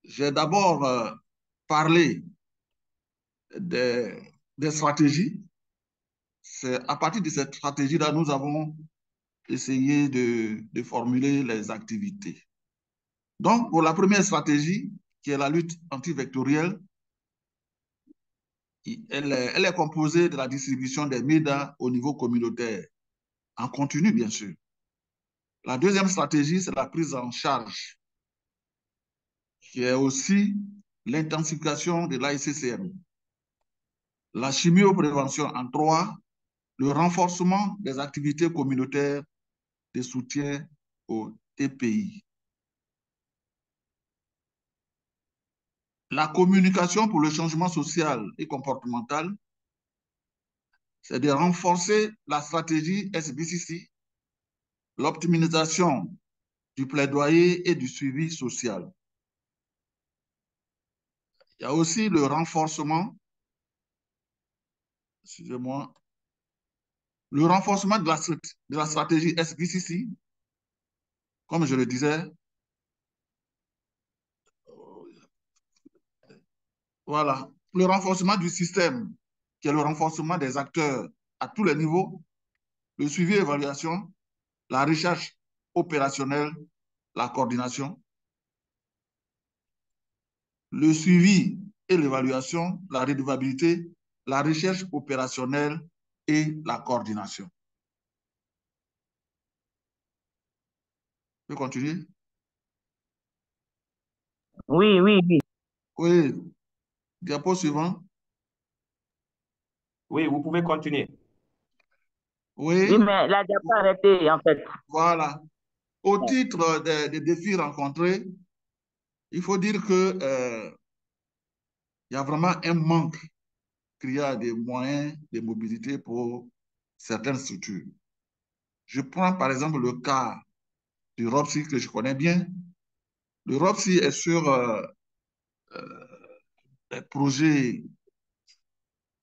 j'ai d'abord parlé des stratégies. c'est à partir de cette stratégie-là, nous avons essayé de formuler les activités. Donc, pour la première stratégie, qui est la lutte antivectorielle, elle est composée de la distribution des médias au niveau communautaire, en continu, bien sûr. La deuxième stratégie, c'est la prise en charge, qui est aussi l'intensification de l'AICCM. La chimioprévention en 3, le renforcement des activités communautaires de soutien aux TPI. La communication pour le changement social et comportemental, c'est de renforcer la stratégie SBCC, l'optimisation du plaidoyer et du suivi social. Il y a aussi le renforcement, excusez-moi, le renforcement de la stratégie SBCC, comme je le disais, voilà, le renforcement du système, qui est le renforcement des acteurs à tous les niveaux, le suivi et évaluation, la recherche opérationnelle, la coordination, le suivi et l'évaluation, la redevabilité, la recherche opérationnelle et la coordination. Je peux continuer? Oui, oui, oui. Oui. Diapo suivant. Oui, vous pouvez continuer. Oui. Oui, mais la diapo a arrêté, en fait. Voilà. Au titre des défis rencontrés, il faut dire que il y a vraiment un manque criant des moyens de mobilité pour certaines structures. Je prends par exemple le cas du ROPSI que je connais bien. Le ROPSI est sur les projets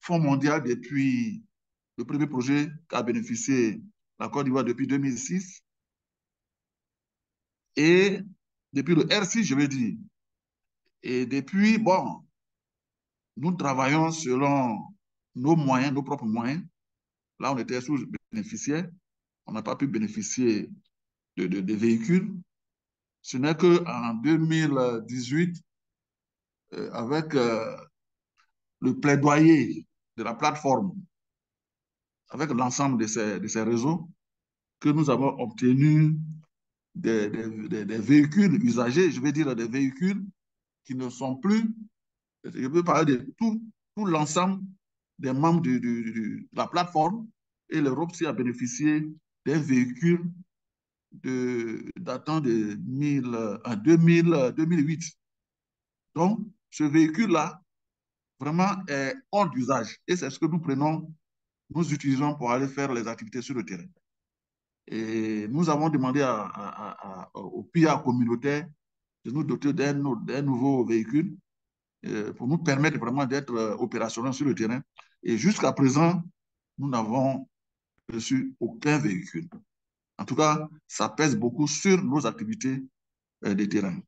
Fonds mondial depuis le premier projet qu'a bénéficié la Côte d'Ivoire depuis 2006. Et depuis le RC, je veux dire. Et depuis, bon, nous travaillons selon nos moyens, nos propres moyens. Là, on était sous-bénéficiaires. On n'a pas pu bénéficier de véhicules. Ce n'est qu'en 2018, avec le plaidoyer de la plateforme, avec l'ensemble de ces réseaux, que nous avons obtenu des véhicules usagés, je veux dire des véhicules qui ne sont plus, je peux parler de tout l'ensemble des membres de la plateforme, et l'Europe a bénéficié d'un véhicule datant de 2008. Donc, ce véhicule-là, vraiment est hors d'usage. Et c'est ce que nous prenons, nous utilisons pour aller faire les activités sur le terrain. Et nous avons demandé au PIA communautaire de nous doter d'un nouveau véhicule pour nous permettre vraiment d'être opérationnels sur le terrain. Et jusqu'à présent, nous n'avons reçu aucun véhicule. En tout cas, ça pèse beaucoup sur nos activités de terrain.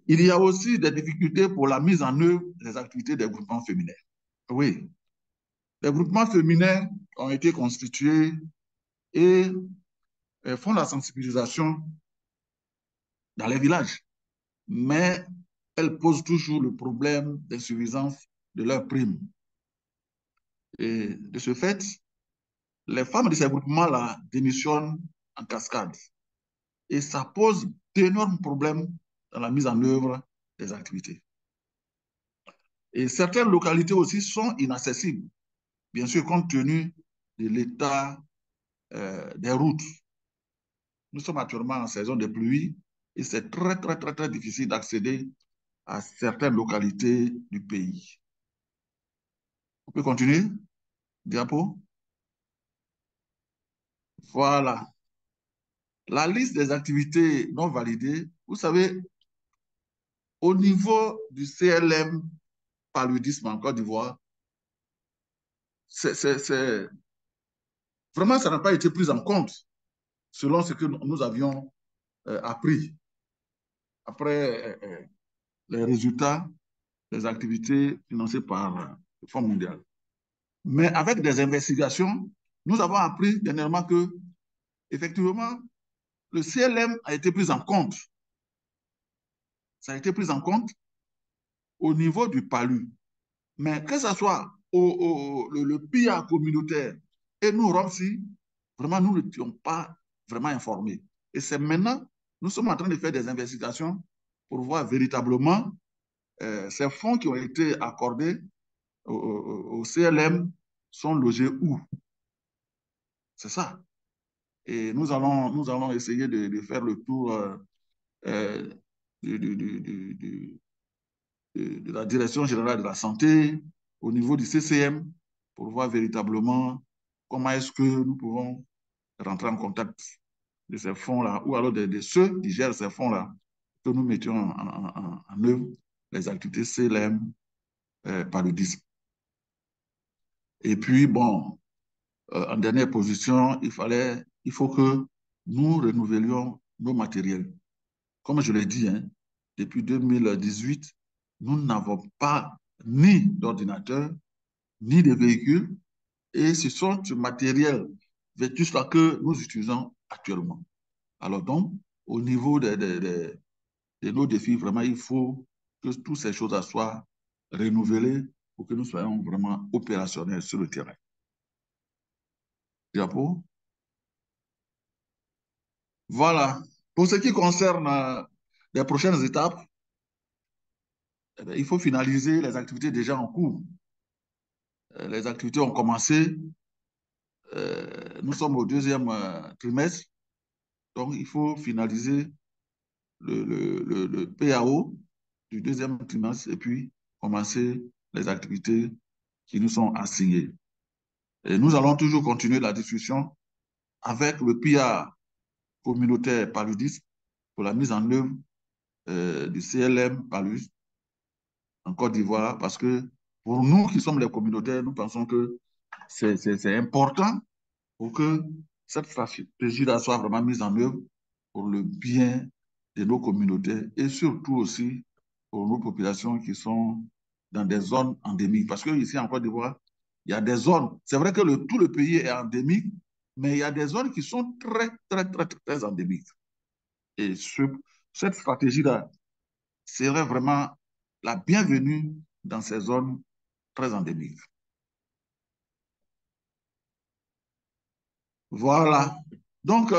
Il y a aussi des difficultés pour la mise en œuvre des activités des groupements féminins. Oui, les groupements féminins ont été constitués et font la sensibilisation dans les villages, mais elles posent toujours le problème d'insuffisance de leurs primes. Et de ce fait, les femmes de ces groupements-là démissionnent en cascade. Et ça pose d'énormes problèmes dans la mise en œuvre des activités. Et certaines localités aussi sont inaccessibles, bien sûr, compte tenu de l'état des routes. Nous sommes actuellement en saison de pluie et c'est très difficile d'accéder à certaines localités du pays. On peut continuer? Diapo? Voilà. La liste des activités non validées, vous savez, au niveau du CLM paludisme en Côte d'Ivoire, vraiment, ça n'a pas été pris en compte selon ce que nous avions appris après les résultats des activités financées par le Fonds mondial. Mais avec des investigations, nous avons appris dernièrement que, effectivement, le CLM a été pris en compte. Ça a été pris en compte au niveau du PALU. Mais que ce soit le PIA communautaire et nous, ROMSI, vraiment, nous n'étions pas vraiment informés. Et c'est maintenant, nous sommes en train de faire des investigations pour voir véritablement ces fonds qui ont été accordés au CLM sont logés où. C'est ça. Et nous allons essayer de faire le tour de la Direction générale de la santé, au niveau du CCM, pour voir véritablement comment est-ce que nous pouvons rentrer en contact de ces fonds-là, ou alors de ceux qui gèrent ces fonds-là, que nous mettions en œuvre les activités CLM paludisme. Et puis, bon, en dernière position, il faut que nous renouvelions nos matériels. Comme je l'ai dit, hein, depuis 2018, nous n'avons pas ni d'ordinateur, ni de véhicules, et ce sont ce matériel vétuste-là que nous utilisons actuellement. Alors donc, au niveau de nos défis, vraiment, il faut que toutes ces choses soient renouvelées pour que nous soyons vraiment opérationnels sur le terrain. Diapo. Voilà. Pour ce qui concerne les prochaines étapes, eh bien, il faut finaliser les activités déjà en cours. Les activités ont commencé. Nous sommes au deuxième trimestre. Donc, il faut finaliser le PAO du deuxième trimestre et puis commencer les activités qui nous sont assignées. Et nous allons toujours continuer la discussion avec le PIA communautaire paludisme pour la mise en œuvre du CLM Palus en Côte d'Ivoire, parce que pour nous qui sommes les communautaires, nous pensons que c'est important pour que cette stratégie-là soit vraiment mise en œuvre pour le bien de nos communautés et surtout aussi pour nos populations qui sont dans des zones endémiques. Parce qu'ici en Côte d'Ivoire, il y a des zones, c'est vrai que tout le pays est endémique, mais il y a des zones qui sont très, très, très, très endémiques. Et cette stratégie-là serait vraiment la bienvenue dans ces zones très endémiques. Voilà. Donc,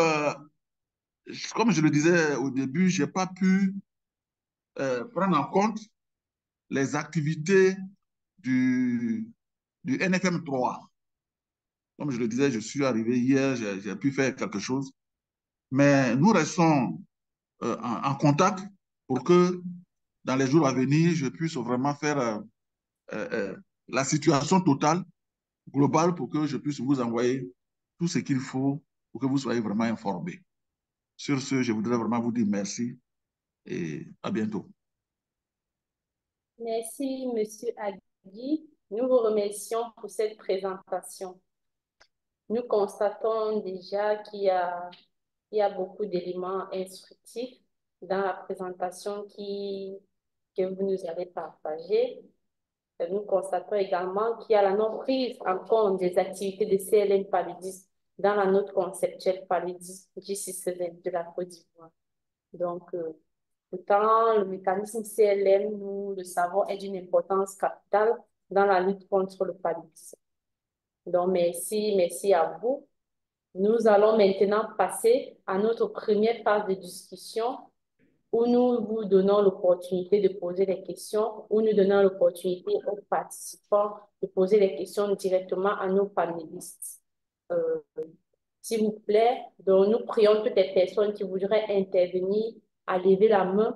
comme je le disais au début, je n'ai pas pu prendre en compte les activités du NFM 3. Comme je le disais, je suis arrivé hier, j'ai pu faire quelque chose. Mais nous restons en contact pour que dans les jours à venir, je puisse vraiment faire la situation totale, globale, pour que je puisse vous envoyer tout ce qu'il faut pour que vous soyez vraiment informés. Sur ce, je voudrais vraiment vous dire merci et à bientôt. Merci, Monsieur Agui. Nous vous remercions pour cette présentation. Nous constatons déjà qu'il y a beaucoup d'éléments instructifs dans la présentation que vous nous avez partagée. Nous constatons également qu'il y a la non-prise en compte des activités de CLM paludisme dans la note conceptuelle paludisme J6 de la Côte d'Ivoire. Donc, pourtant, le mécanisme CLM, nous le savons, est d'une importance capitale dans la lutte contre le paludisme. Donc, merci à vous. Nous allons maintenant passer à notre première phase de discussion où nous vous donnons l'opportunité de poser des questions, où nous donnons l'opportunité aux participants de poser des questions directement à nos panélistes. S'il vous plaît, donc nous prions toutes les personnes qui voudraient intervenir à lever la main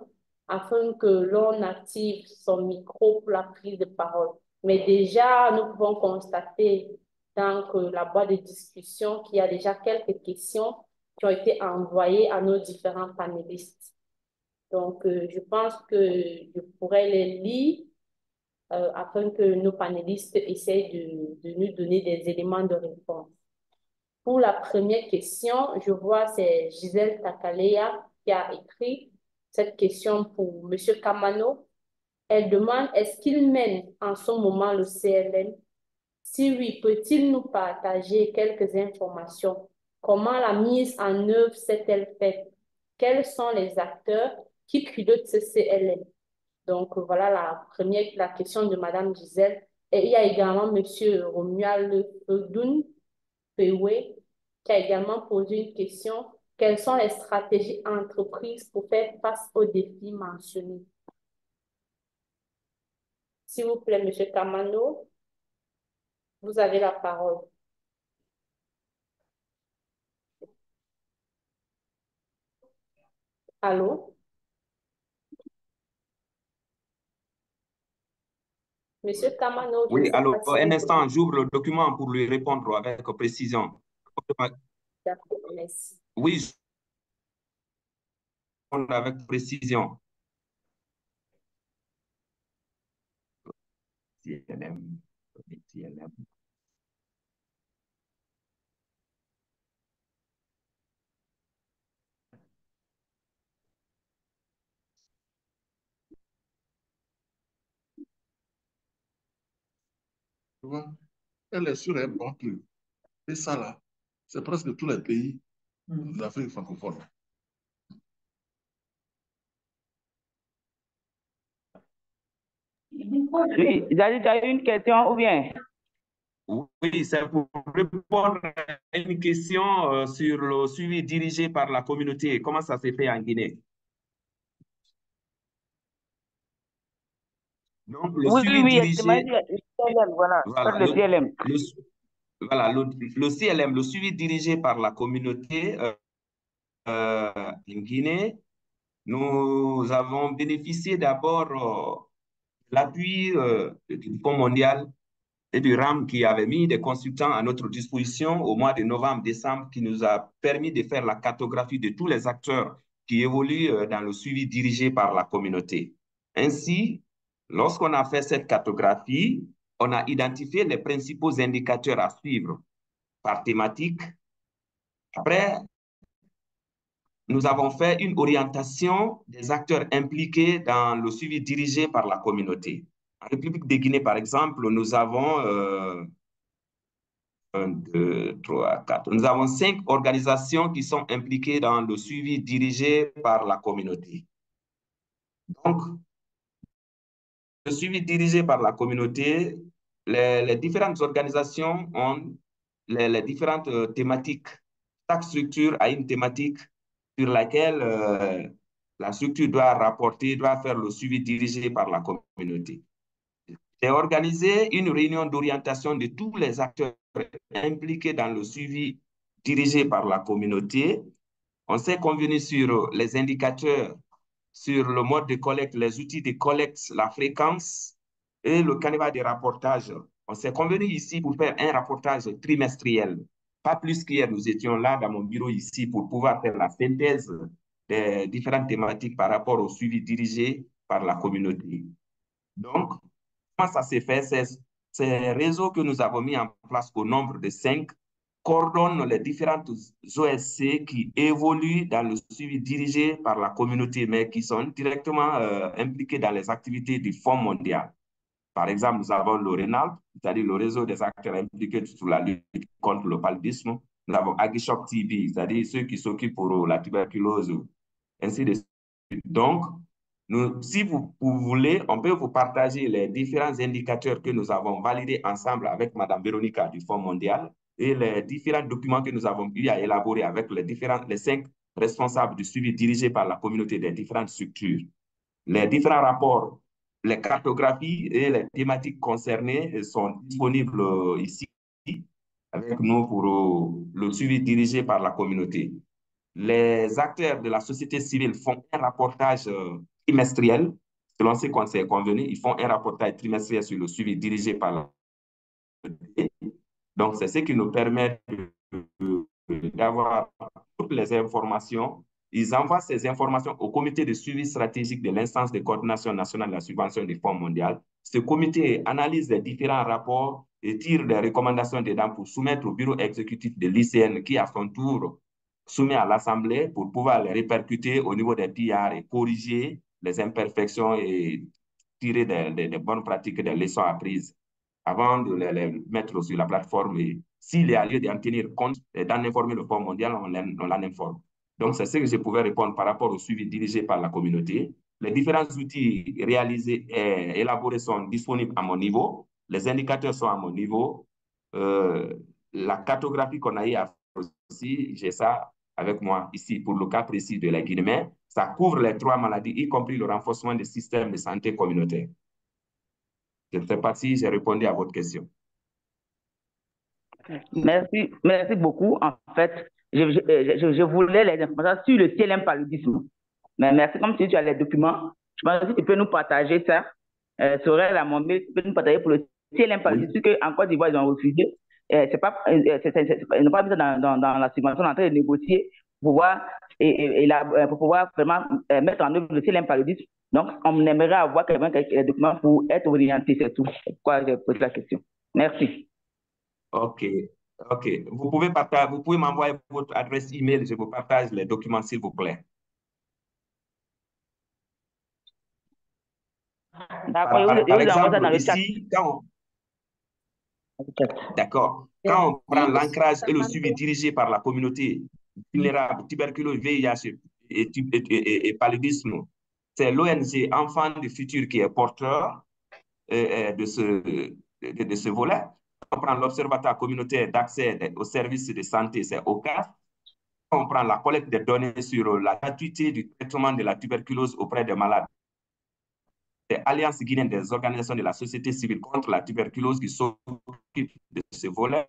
afin que l'on active son micro pour la prise de parole. Mais déjà, nous pouvons constater dans la boîte de discussion qu'il y a déjà quelques questions qui ont été envoyées à nos différents panélistes. Donc, je pense que je pourrais les lire afin que nos panélistes essayent de nous donner des éléments de réponse. Pour la première question, je vois c'est Gisèle Takalea qui a écrit cette question pour M. Kamano. Elle demande, est-ce qu'il mène en ce moment le CLM? Si oui, peut-il nous partager quelques informations? Comment la mise en œuvre s'est-elle faite? Quels sont les acteurs qui pilotent ce CLM? Donc, voilà la question de Madame Gisèle. Et il y a également Monsieur Romuald Fedoun Pewe qui a également posé une question. Quelles sont les stratégies entreprises pour faire face aux défis mentionnés? S'il vous plaît, Monsieur Kamano, vous avez la parole. Allô? Monsieur Kamano, je ne Oui, sais alors, pas si un vous... instant, j'ouvre le document pour lui répondre avec précision. D'accord, merci. Oui, je réponds avec précision. TLM. Tu vois, elle est sur un bon truc. Et ça, là, c'est presque tous les pays d'Afrique francophone. Oui, tu as une question ou bien? Oui, c'est pour répondre à une question sur le suivi dirigé par la communauté. Comment ça s'est fait en Guinée? Donc, le Oui, suivi oui, tu m'as dirigé, dit le CLM, voilà, voilà, le CLM. le CLM, le suivi dirigé par la communauté en Guinée, nous avons bénéficié d'abord de l'appui du Fonds mondial et du RAM qui avait mis des consultants à notre disposition au mois de novembre-décembre qui nous a permis de faire la cartographie de tous les acteurs qui évoluent dans le suivi dirigé par la communauté. Ainsi, lorsqu'on a fait cette cartographie, on a identifié les principaux indicateurs à suivre par thématique. Après, nous avons fait une orientation des acteurs impliqués dans le suivi dirigé par la communauté. En République de Guinée, par exemple, nous avons 1, 2, 3, 4. Nous avons 5 organisations qui sont impliquées dans le suivi dirigé par la communauté. Donc, le suivi dirigé par la communauté, les différentes organisations ont les différentes thématiques. Chaque structure a une thématique sur laquelle la structure doit rapporter, doit faire le suivi dirigé par la communauté. J'ai organisé une réunion d'orientation de tous les acteurs impliqués dans le suivi dirigé par la communauté. On s'est convenu sur les indicateurs, sur le mode de collecte, les outils de collecte, la fréquence et le canevas de rapportage. On s'est convenu ici pour faire un rapportage trimestriel. Pas plus qu'hier, nous étions là dans mon bureau ici pour pouvoir faire la synthèse des différentes thématiques par rapport au suivi dirigé par la communauté. Donc, comment ça s'est fait? Ces réseaux que nous avons mis en place au nombre de 5 coordonnent les différentes OSC qui évoluent dans le suivi dirigé par la communauté, mais qui sont directement impliqués dans les activités du Fonds mondial. Par exemple, nous avons le RENALP, c'est-à-dire le réseau des acteurs impliqués sur la lutte contre le paludisme. Nous avons Agishop TB, c'est-à-dire ceux qui s'occupent pour la tuberculose, ainsi de suite. Donc, si vous voulez, on peut vous partager les différents indicateurs que nous avons validés ensemble avec Mme Véronica du Fonds mondial et les différents documents que nous avons eu à élaborer avec les 5 responsables du suivi dirigé par la communauté des différentes structures. Les différents rapports, les cartographies et les thématiques concernées sont disponibles ici avec nous pour le suivi dirigé par la communauté. Les acteurs de la société civile font un rapportage trimestriel, selon ce qu'on s'est convenu, ils font un rapportage trimestriel sur le suivi dirigé par la communauté. Donc, c'est ce qui nous permet d'avoir toutes les informations. Ils envoient ces informations au comité de suivi stratégique de l'instance de coordination nationale de la subvention du Fonds mondial. Ce comité analyse les différents rapports et tire des recommandations dedans pour soumettre au bureau exécutif de l'ICN qui, à son tour, soumet à l'Assemblée pour pouvoir les répercuter au niveau des PR et corriger les imperfections et tirer des bonnes pratiques, des leçons apprises. avant de les mettre sur la plateforme. Et s'il y a lieu d'en tenir compte et d'en informer le Fonds mondial, on l'en informe. Donc, c'est ce que je pouvais répondre par rapport au suivi dirigé par la communauté. Les différents outils réalisés et élaborés sont disponibles à mon niveau. Les indicateurs sont à mon niveau. La cartographie qu'on a eu à faire aussi, j'ai ça avec moi ici pour le cas précis de la Guinée. Ça couvre les 3 maladies, y compris le renforcement des systèmes de santé communautaire. Je ne sais pas si j'ai répondu à votre question. Merci beaucoup. En fait, je voulais les informations sur le TLM paludisme. Mais merci, comme tu as les documents, je pense que tu peux nous partager ça. Sorel à mon mail, tu peux nous partager pour le TLM paludisme, oui. En Côte d'Ivoire, ils ont refusé. Ils n'ont pas mis ça dans la subvention, en train de négocier pour pouvoir vraiment mettre en œuvre le TLM paludisme. Donc, on aimerait avoir quelques documents pour être orienté, c'est tout. Pourquoi j'ai posé la question. Merci. OK. OK. Vous pouvez m'envoyer votre adresse email, je vous partage les documents, s'il vous plaît. D'accord. Par exemple, ici, d'accord. Quand on prend l'ancrage et le suivi dirigé par la communauté vulnérable, tuberculose, VIH et paludisme, c'est l'ONG Enfants du Futur qui est porteur de ce volet. On prend l'Observatoire communautaire d'accès aux services de santé, c'est OCAS. On prend la collecte des données sur la gratuité du traitement de la tuberculose auprès des malades. C'est l'Alliance guinéenne des organisations de la société civile contre la tuberculose qui s'occupe de ce volet.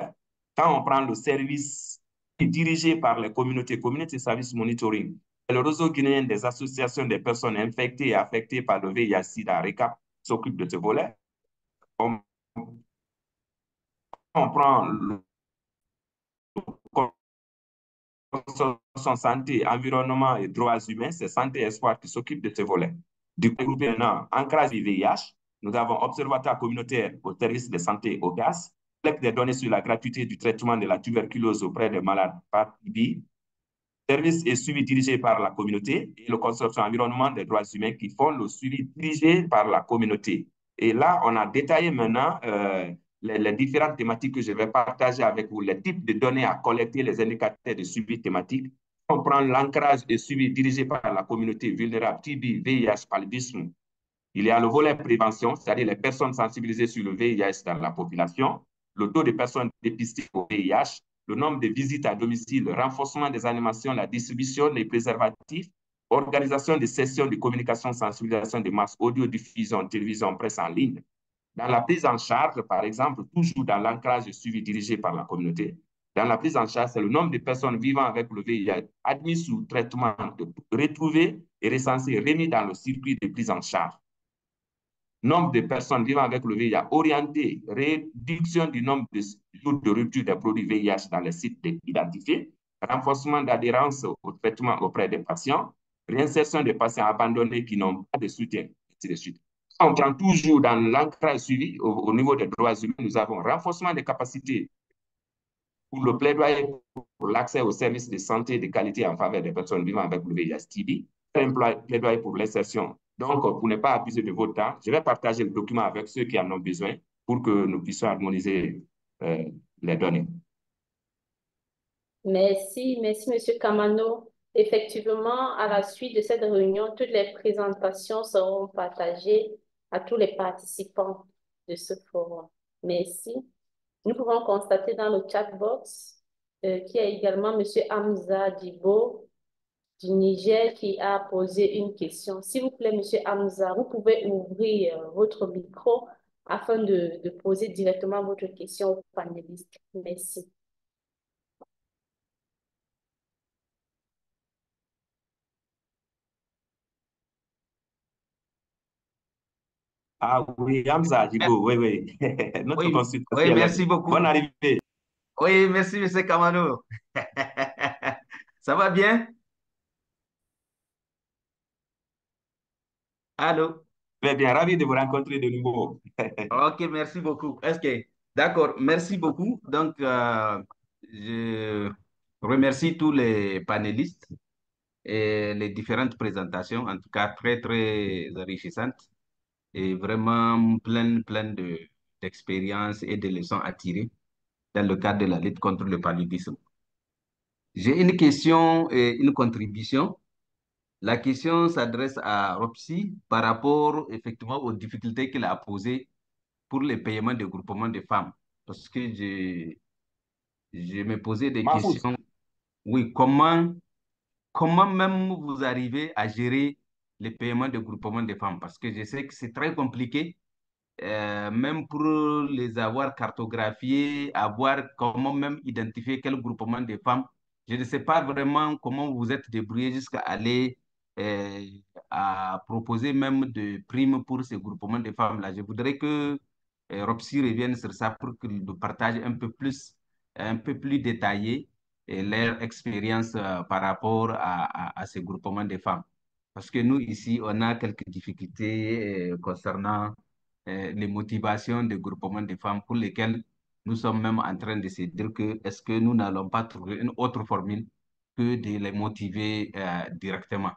Quand on prend le service dirigé par les communautés, Community Service Monitoring, et le réseau guinéen des associations des personnes infectées et affectées par le VIH-Sida, RECAP, s'occupe de ce volet. On prend le santé, environnement et droits humains, c'est Santé Espoir qui s'occupe de ce volet. Du groupe maintenant, ancrage du VIH, nous avons Observatoire communautaire au service de santé au gaz, collecte des données sur la gratuité du traitement de la tuberculose auprès des malades par TB, service et suivi dirigé par la communauté et le consortium environnement des droits humains qui font le suivi dirigé par la communauté. Et là, on a détaillé maintenant les différentes thématiques que je vais partager avec vous, les types de données à collecter, les indicateurs de suivi thématique. On prend l'ancrage et suivi dirigé par la communauté vulnérable, TB, VIH, paludisme. Il y a le volet prévention, c'est-à-dire les personnes sensibilisées sur le VIH dans la population, le taux de personnes dépistées au VIH, le nombre de visites à domicile, le renforcement des animations, la distribution des préservatifs, organisation des sessions de communication, sensibilisation de masse, audio-diffusion, télévision, presse en ligne. Dans la prise en charge, par exemple, toujours dans l'ancrage suivi dirigé par la communauté, dans la prise en charge, c'est le nombre de personnes vivant avec le VIH admis sous traitement, retrouvés et recensés, remis dans le circuit de prise en charge. Nombre de personnes vivant avec le VIH orienté, réduction du nombre de jours de rupture des produits VIH dans les sites identifiés, renforcement d'adhérence au traitement auprès des patients, réinsertion des patients abandonnés qui n'ont pas de soutien, ainsi de suite. On prend toujours dans l'ancrage suivi au niveau des droits humains, nous avons renforcement des capacités pour le plaidoyer pour l'accès aux services de santé de qualité en faveur des personnes vivant avec le VIH-TB, plaidoyer pour l'insertion. Donc, pour ne pas abuser de votre temps, je vais partager le document avec ceux qui en ont besoin pour que nous puissions harmoniser les données. Merci, Monsieur Kamano. Effectivement, à la suite de cette réunion, toutes les présentations seront partagées à tous les participants de ce forum. Merci. Nous pouvons constater dans le chat box qu'il y a également Monsieur Hamza Dibo du Niger qui a posé une question. S'il vous plaît, Monsieur Hamza, vous pouvez ouvrir votre micro afin de poser directement votre question aux panélistes. Merci. Ah oui, Hamza Dibo, oui. Notre consultant. Oui, merci beaucoup. Bonne arrivée. Oui, merci, M. Kamano. Ça va bien? Allô? Très bien, ravi de vous rencontrer de nouveau. Ok, merci beaucoup. D'accord, merci beaucoup. Donc, je remercie tous les panélistes et les différentes présentations, en tout cas très, très enrichissantes et vraiment pleines d'expériences et de leçons à tirer dans le cadre de la lutte contre le paludisme. J'ai une question et une contribution. La question s'adresse à Ropsi par rapport effectivement aux difficultés qu'il a posées pour le paiement des groupements de femmes. Parce que je me posais des questions. Oui, comment même vous arrivez à gérer le paiement des groupements de femmes? Parce que je sais que c'est très compliqué, même pour les avoir cartographiés, avoir comment même identifier quel groupement de femmes. Je ne sais pas vraiment comment vous êtes débrouillé jusqu'à aller euh, à proposer même de primes pour ces groupements de femmes-là. Je voudrais que Ropsi revienne sur ça pour qu'il nous partage un peu plus détaillé leur expérience par rapport à ces groupements de femmes. Parce que nous, ici, on a quelques difficultés concernant les motivations des groupements de femmes pour lesquelles nous sommes même en train de se dire que est-ce que nous n'allons pas trouver une autre formule que de les motiver directement.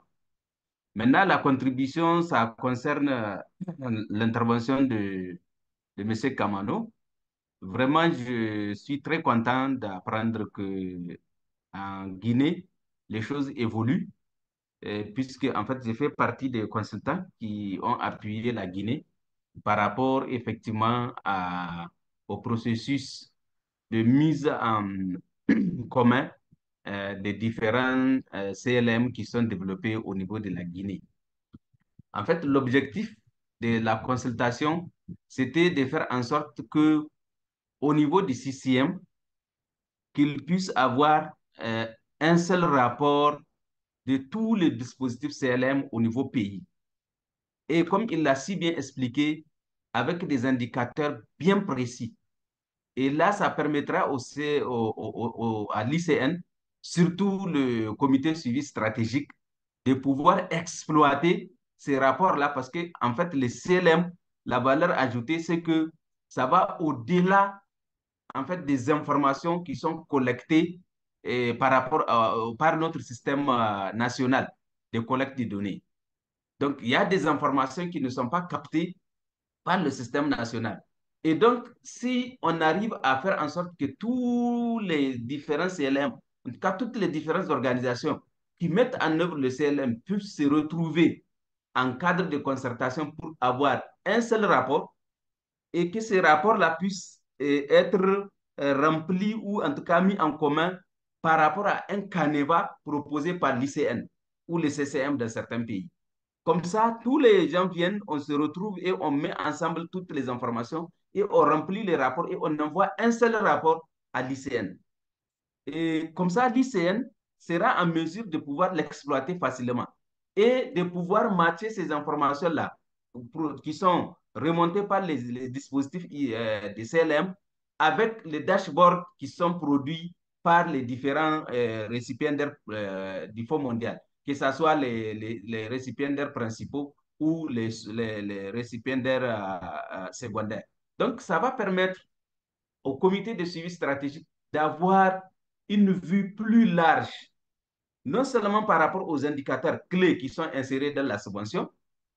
Maintenant, la contribution, ça concerne l'intervention de M. Kamano. Vraiment, je suis très content d'apprendre que en Guinée, les choses évoluent, puisque en fait, j'ai fait partie des consultants qui ont appuyé la Guinée par rapport effectivement au processus de mise en commun des différents CLM qui sont développés au niveau de la Guinée. En fait, l'objectif de la consultation, c'était de faire en sorte que au niveau du CCM, qu'il puisse avoir un seul rapport de tous les dispositifs CLM au niveau pays. Et comme il l'a si bien expliqué, avec des indicateurs bien précis. Et là, ça permettra aussi à l'ICN, surtout le comité de suivi stratégique, de pouvoir exploiter ces rapports-là parce que, en fait, les CLM, la valeur ajoutée, c'est que ça va au-delà, en fait, des informations qui sont collectées par notre système national de collecte de données. Donc, il y a des informations qui ne sont pas captées par le système national. Et donc, si on arrive à faire en sorte que tous les différents CLM, en tout cas toutes les différentes organisations qui mettent en œuvre le CLM puissent se retrouver en cadre de concertation pour avoir un seul rapport et que ces rapports-là puissent être remplis ou en tout cas mis en commun par rapport à un canevas proposé par l'ICN ou le CCM dans certains pays. Comme ça, tous les gens viennent, on se retrouve et on met ensemble toutes les informations et on remplit les rapports et on envoie un seul rapport à l'ICN. Et comme ça, l'ICN sera en mesure de pouvoir l'exploiter facilement et de pouvoir matcher ces informations-là qui sont remontées par les dispositifs des CLM avec les dashboards qui sont produits par les différents récipiendaires du Fonds mondial, que ce soit les récipiendaires principaux ou les récipiendaires secondaires. Donc, ça va permettre au comité de suivi stratégique d'avoir une vue plus large, non seulement par rapport aux indicateurs clés qui sont insérés dans la subvention,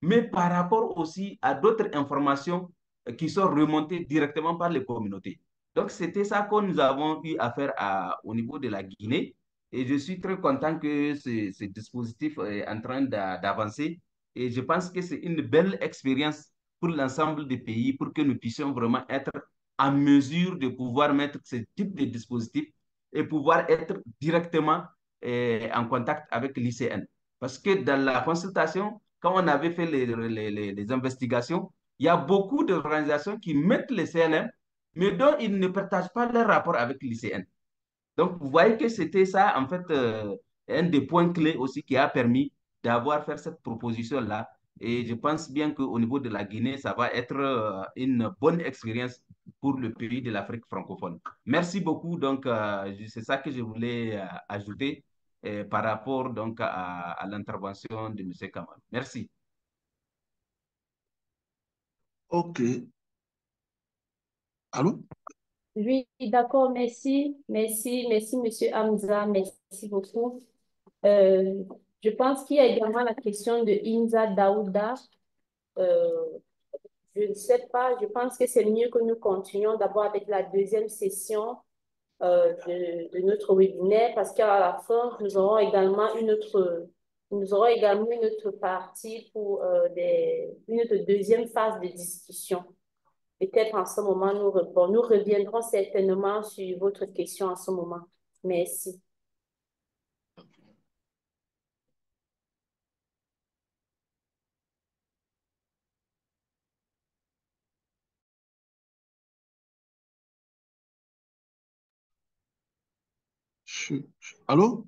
mais par rapport aussi à d'autres informations qui sont remontées directement par les communautés. Donc, c'était ça que nous avons eu à faire au niveau de la Guinée. Et je suis très content que ce dispositif est en train d'avancer. Et je pense que c'est une belle expérience pour l'ensemble des pays pour que nous puissions vraiment être en mesure de pouvoir mettre ce type de dispositif et pouvoir être directement en contact avec l'ICN. Parce que dans la consultation, quand on avait fait les investigations, il y a beaucoup d'organisations qui mettent les CLM, mais dont ils ne partagent pas leur rapport avec l'ICN. Donc, vous voyez que c'était ça, en fait, un des points clés aussi qui a permis d'avoir fait cette proposition-là. Et je pense bien qu'au niveau de la Guinée, ça va être une bonne expérience pour le pays de l'Afrique francophone. Merci beaucoup. Donc, c'est ça que je voulais ajouter par rapport donc, à l'intervention de M. Kamal. Merci. OK. Allô? Oui, d'accord, merci. Merci, Monsieur Hamza. Merci beaucoup. Je pense qu'il y a également la question de Inza Daouda. Je Je ne sais pas, je pense que c'est mieux que nous continuions d'abord avec la deuxième session de notre webinaire, parce qu'à la fin, nous aurons également une autre partie pour une autre deuxième phase de discussion. Peut-être en ce moment, nous reviendrons certainement sur votre question en ce moment. Merci. Allô?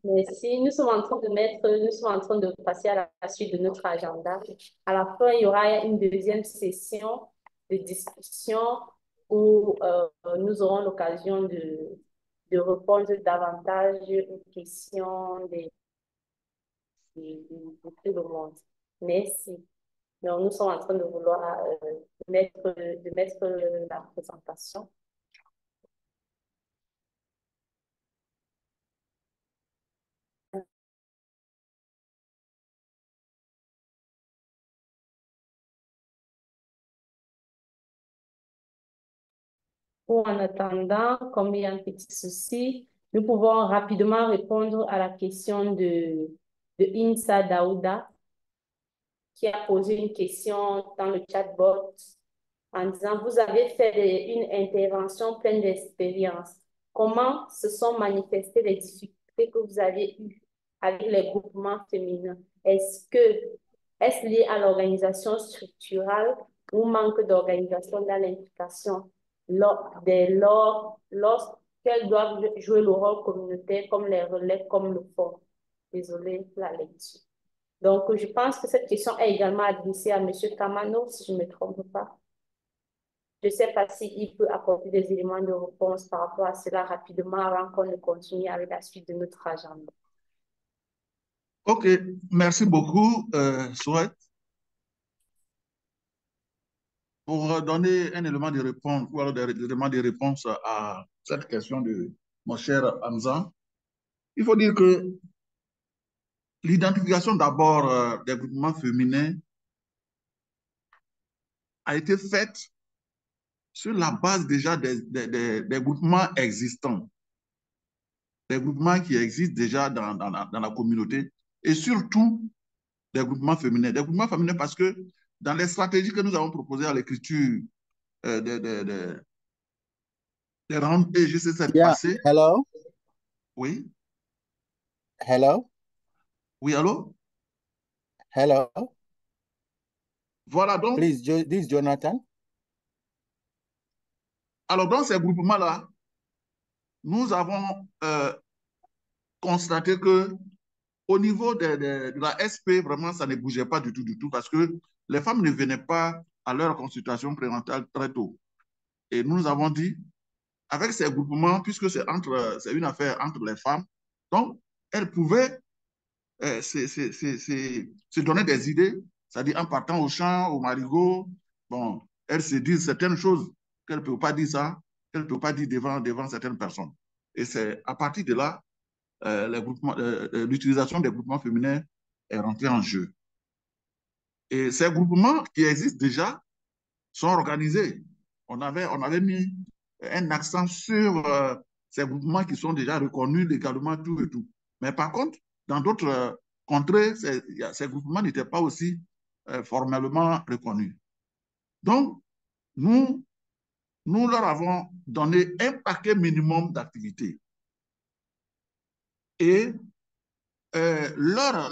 Merci. Nous sommes en train de passer à la suite de notre agenda. À la fin, il y aura une deuxième session de discussion où nous aurons l'occasion de répondre davantage aux questions de tout le monde. Merci. Donc, nous sommes en train de vouloir mettre la présentation. Ou en attendant, comme il y a un petit souci, nous pouvons rapidement répondre à la question de Insa Daouda, qui a posé une question dans le chatbot en disant, vous avez fait une intervention pleine d'expérience. Comment se sont manifestées les difficultés que vous avez eues avec les groupements féminins? Est-ce lié à l'organisation structurale ou manque d'organisation dans l'implication lorsqu'elles doivent jouer le rôle communautaire comme les relais, comme le fond? Désolée la lecture. Donc, je pense que cette question est également adressée à M. Kamano, si je ne me trompe pas. Je ne sais pas s'il peut apporter des éléments de réponse par rapport à cela rapidement avant qu'on ne continue avec la suite de notre agenda. Ok, merci beaucoup, Souhait. Pour donner un élément de réponse, ou alors des éléments de réponse à cette question de mon cher Hamza, il faut dire que l'identification d'abord des groupements féminins a été faite sur la base déjà des groupements existants, des groupements qui existent déjà dans la communauté, et surtout des groupements féminins. Des groupements féminins parce que dans les stratégies que nous avons proposées à l'écriture des rounds et GC7 passés. Hello? Oui. Hello? Oui, allô? Hello? Voilà donc. Please, this is Jonathan. Alors, dans ces groupements-là, nous avons constaté que au niveau de la SP, vraiment, ça ne bougeait pas du tout, parce que les femmes ne venaient pas à leur consultation prénatale très tôt. Et nous avons dit, avec ces groupements, puisque c'est une affaire entre les femmes, donc elles pouvaient se donner des idées, c'est-à-dire en partant au champ, au marigot, bon, elles se disent certaines choses qu'elles ne peuvent pas dire ça, qu'elles ne peuvent pas dire devant certaines personnes. Et c'est à partir de là, l'utilisation des groupements féminins est rentrée en jeu. Et ces groupements qui existent déjà sont organisés. On avait mis un accent sur ces groupements qui sont déjà reconnus légalement, tout et tout. Mais par contre, dans d'autres contrées, ces groupements n'étaient pas aussi formellement reconnus. Donc, nous leur avons donné un paquet minimum d'activités. Et leur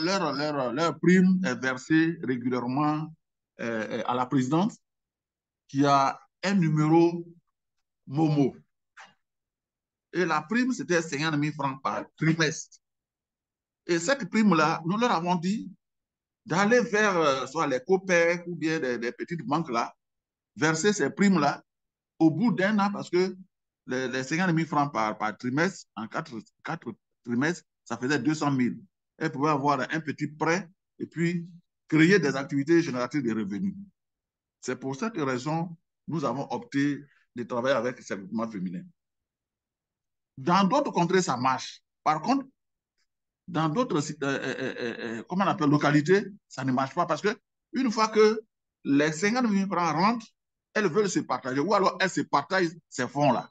prime est versée régulièrement à la présidente qui a un numéro Momo. Et la prime, c'était 50 000 francs par trimestre. Et cette prime-là, nous leur avons dit d'aller vers soit les COPEC ou bien des petites banques-là, verser ces primes-là au bout d'un an, parce que les 50 000 francs par trimestre, en 4 trimestres, ça faisait 200 000. Elles pouvaient avoir un petit prêt et puis créer des activités génératrices de revenus. C'est pour cette raison que nous avons opté de travailler avec ces groupements féminins. Dans d'autres contrées, ça marche. Par contre, dans d'autres comment on appelle, localités, ça ne marche pas parce que une fois que les 50 000 francs rentrent, elles veulent se partager ou alors elles se partagent ces fonds-là.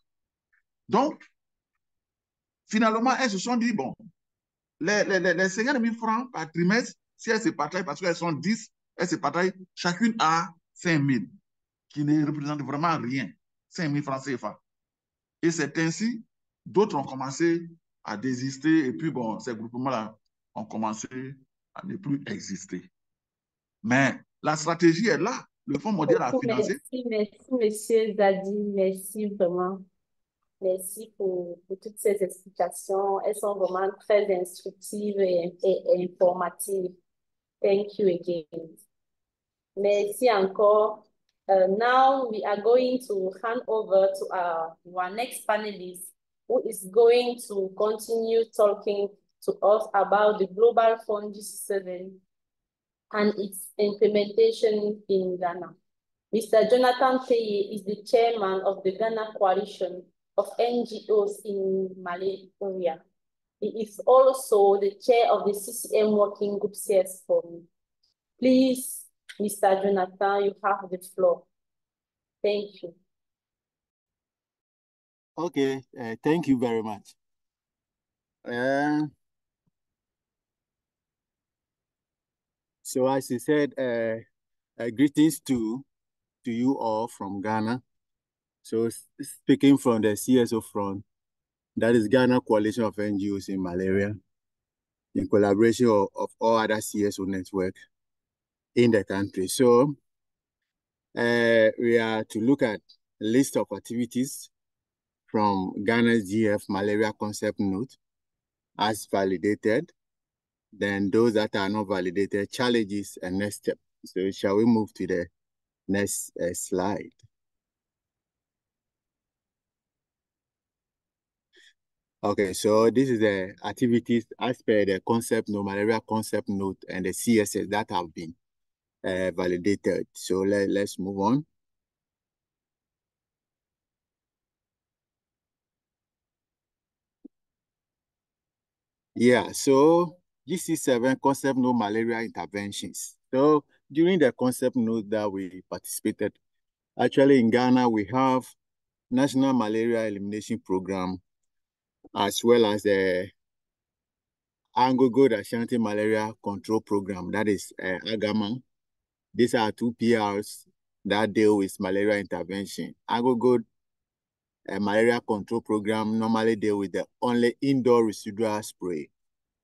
Donc, finalement, elles se sont dit, bon, les 50 000 francs par trimestre, si elles se partagent, parce qu'elles sont 10, elles se partagent chacune à 5 000, qui ne représente vraiment rien, 5 000 francs CFA. Et c'est ainsi, d'autres ont commencé à désister, et puis bon, ces groupements-là ont commencé à ne plus exister. Mais la stratégie est là. Le Fonds mondial a financé. Merci, monsieur Zadi. Merci vraiment. Merci pour toutes ces explications. Elles sont vraiment très instructives et informatives. Thank you again. Merci encore. Now we are going to hand over to our next panelist, who is going to continue talking to us about the Global Fund GC7 and its implementation in Ghana. Mr. Jonathan Teye is the chairman of the Ghana Coalition of NGOs in Malaria. He is also the chair of the CCM Working Group CS Forum. Please, Mr. Jonathan, you have the floor. Thank you. Okay, thank you very much. So as you said, greetings to you all from Ghana. So speaking from the CSO front, that is Ghana Coalition of NGOs in Malaria, in collaboration of all other CSO network in the country. So we are to look at a list of activities from Ghana's GF Malaria Concept Note as validated, then those that are not validated, challenges and next step. So shall we move to the next slide? Okay, so this is the activities as per the concept note, Malaria Concept Note, and the CSS that have been validated. So let's move on. Yeah, so GC7 concept note malaria interventions. So during the concept note that we participated, actually in Ghana, we have National Malaria Elimination Program, as well as the Anglo-Gold Ashanti Malaria Control Program, that is AGAMA. These are two PRs that deal with malaria intervention. Anglo-Gold Malaria Control Program normally deal with the only indoor residual spray,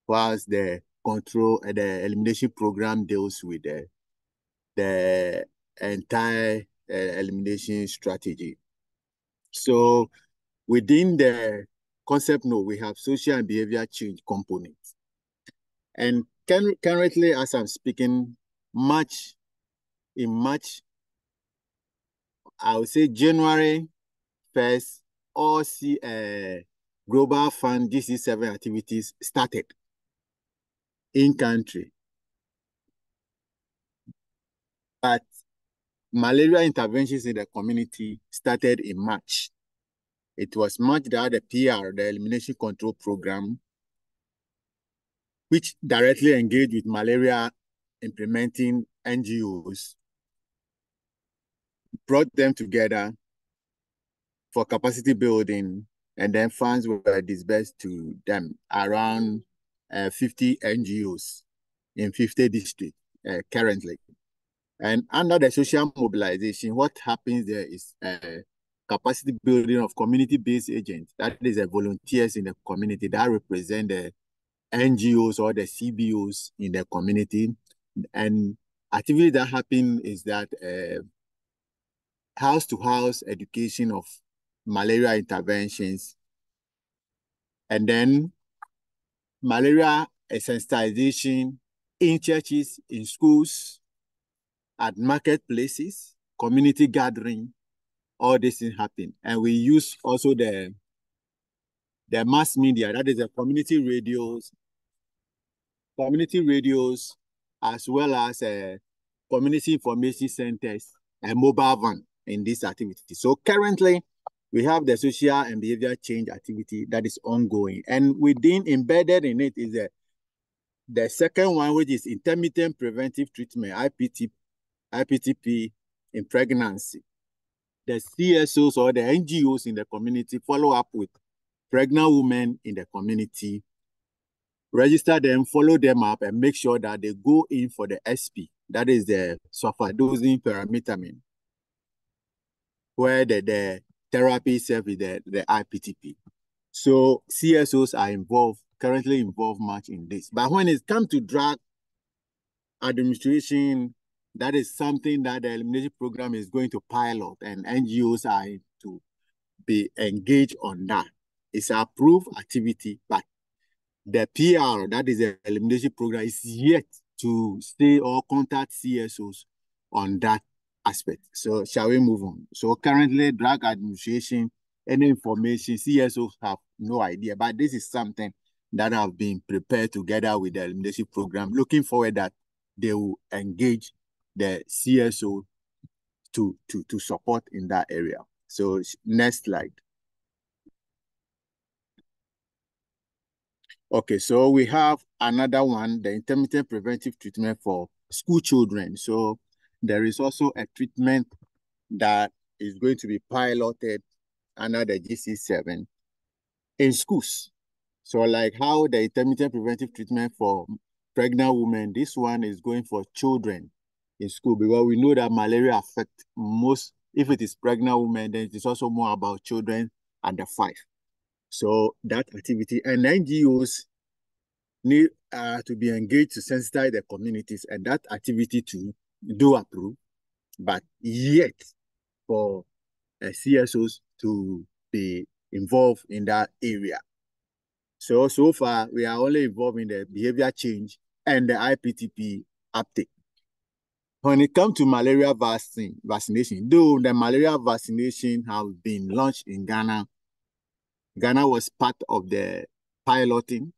whilst the elimination program deals with the entire elimination strategy. So within the concept note, we have social and behavior change components. And currently, as I'm speaking, in March, I would say January 1st, all Global Fund GC7 activities started in country. But malaria interventions in the community started in March. It was March that the PR, the Elimination Control Program, which directly engaged with malaria implementing NGOs, brought them together for capacity building, and then funds were disbursed to them, around 50 NGOs in 50 districts currently. And under the social mobilization, what happens there is capacity building of community-based agents. That is volunteers in the community that represent the NGOs or the CBOs in the community. And activity that happen is that house-to-house education of malaria interventions, and then malaria sensitization in churches, in schools, at marketplaces, community gathering, all these things happen. And we use also the mass media, that is the community radios, as well as community information centers and mobile van in this activity. So currently, we have the social and behavior change activity that is ongoing. And embedded in it is the second one, which is intermittent preventive treatment, IPTP in pregnancy. The CSOs or the NGOs in the community follow up with pregnant women in the community, register them, follow them up, and make sure that they go in for the SP, that is the sulfadosine pyrimethamine, where the therapy itself is the IPTP. So CSOs are currently involved much in this. But when it comes to drug administration, that is something that the elimination program is going to pilot, and NGOs are to be engaged on that. It's an approved activity, but the PR, that is the elimination program, is yet to stay or contact CSOs on that aspect. So shall we move on? So currently, drug administration, any information, CSOs have no idea, but this is something that have been prepared together with the elimination program, looking forward that they will engage the CSO to support in that area. So next slide. Okay, so we have another one, the intermittent preventive treatment for school children. So there is also a treatment that is going to be piloted under the GC7 in schools. So like how the intermittent preventive treatment for pregnant women, this one is going for children in school, because we know that malaria affects most, if it is pregnant women, then it is also more about children under 5. So that activity, and NGOs need to be engaged to sensitize the communities, and that activity too do approve, but yet for CSOs to be involved in that area. So far, we are only involved in the behavior change and the IPTP uptake. When it comes to malaria vaccination, though the malaria vaccination have been launched in Ghana, Ghana was part of the piloting.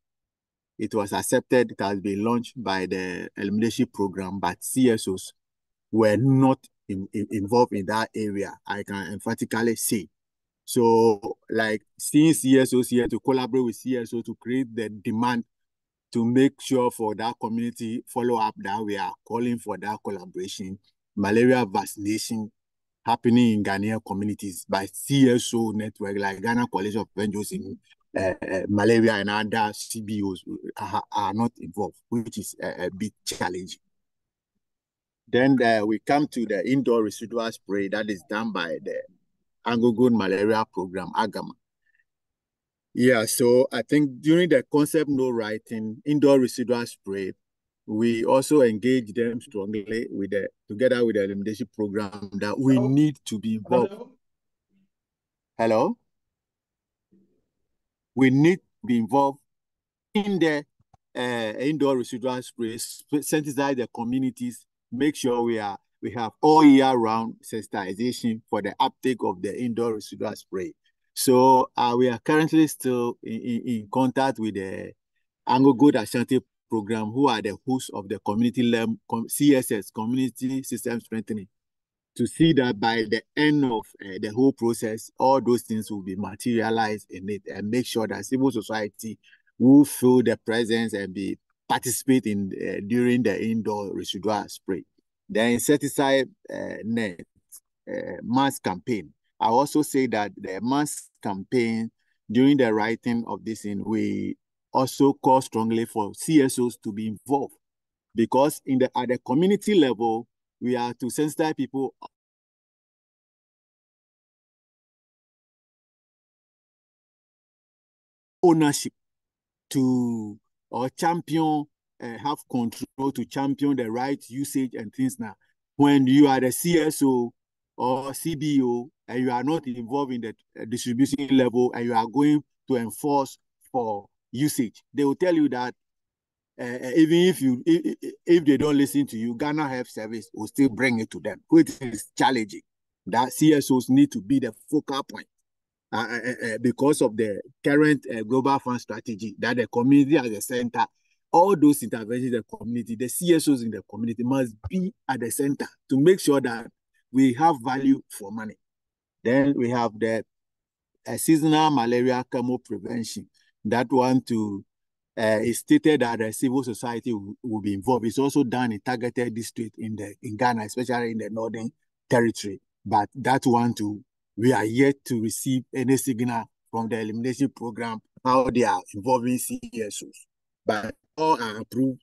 It was accepted, it has been launched by the elimination program, but CSOs were not involved in that area, I can emphatically say. So, like, seeing CSOs here to collaborate with CSO to create the demand to make sure for that community follow-up that we are calling for that collaboration, malaria vaccination happening in Ghanaian communities by CSO network, like Ghana Coalition of NGOs in malaria and other CBOs are not involved, which is a bit challenging. Then we come to the indoor residual spray that is done by the Anglo-Good Malaria Program, AGAMA. Yeah, so I think during the concept note writing, indoor residual spray, we also engage them strongly with together with the elimination program that we need to be involved. Hello? We need to be involved in the indoor residual spray, sensitize the communities, make sure we have all year round sensitization for the uptake of the indoor residual spray. So we are currently still in contact with the Anglo-Good Ashanti program, who are the hosts of the community CSS, Community System Strengthening, to see that by the end of the whole process, all those things will be materialized in it, and make sure that civil society will feel the presence and be participating during the indoor residual spray. The insecticide net mass campaign. I also say that the mass campaign, during the writing of this, we also call strongly for CSOs to be involved, because at the community level, we are to sensitize people ownership to champion, have control to champion the right usage and things. Now, when you are the CSO or CBO and you are not involved in the distribution level and you are going to enforce for usage, they will tell you that even if they don't listen to you, Ghana Health Service will still bring it to them, which is challenging. That CSOs need to be the focal point because of the current global fund strategy, that the community at the center, all those interventions in the community, the CSOs in the community must be at the center to make sure that we have value for money. Then we have the a seasonal malaria chemo prevention. That one to it's stated that the civil society will be involved. It's also done in targeted district in Ghana, especially in the Northern Territory. But that one too, we are yet to receive any signal from the elimination program how they are involving CSOs. But all are approved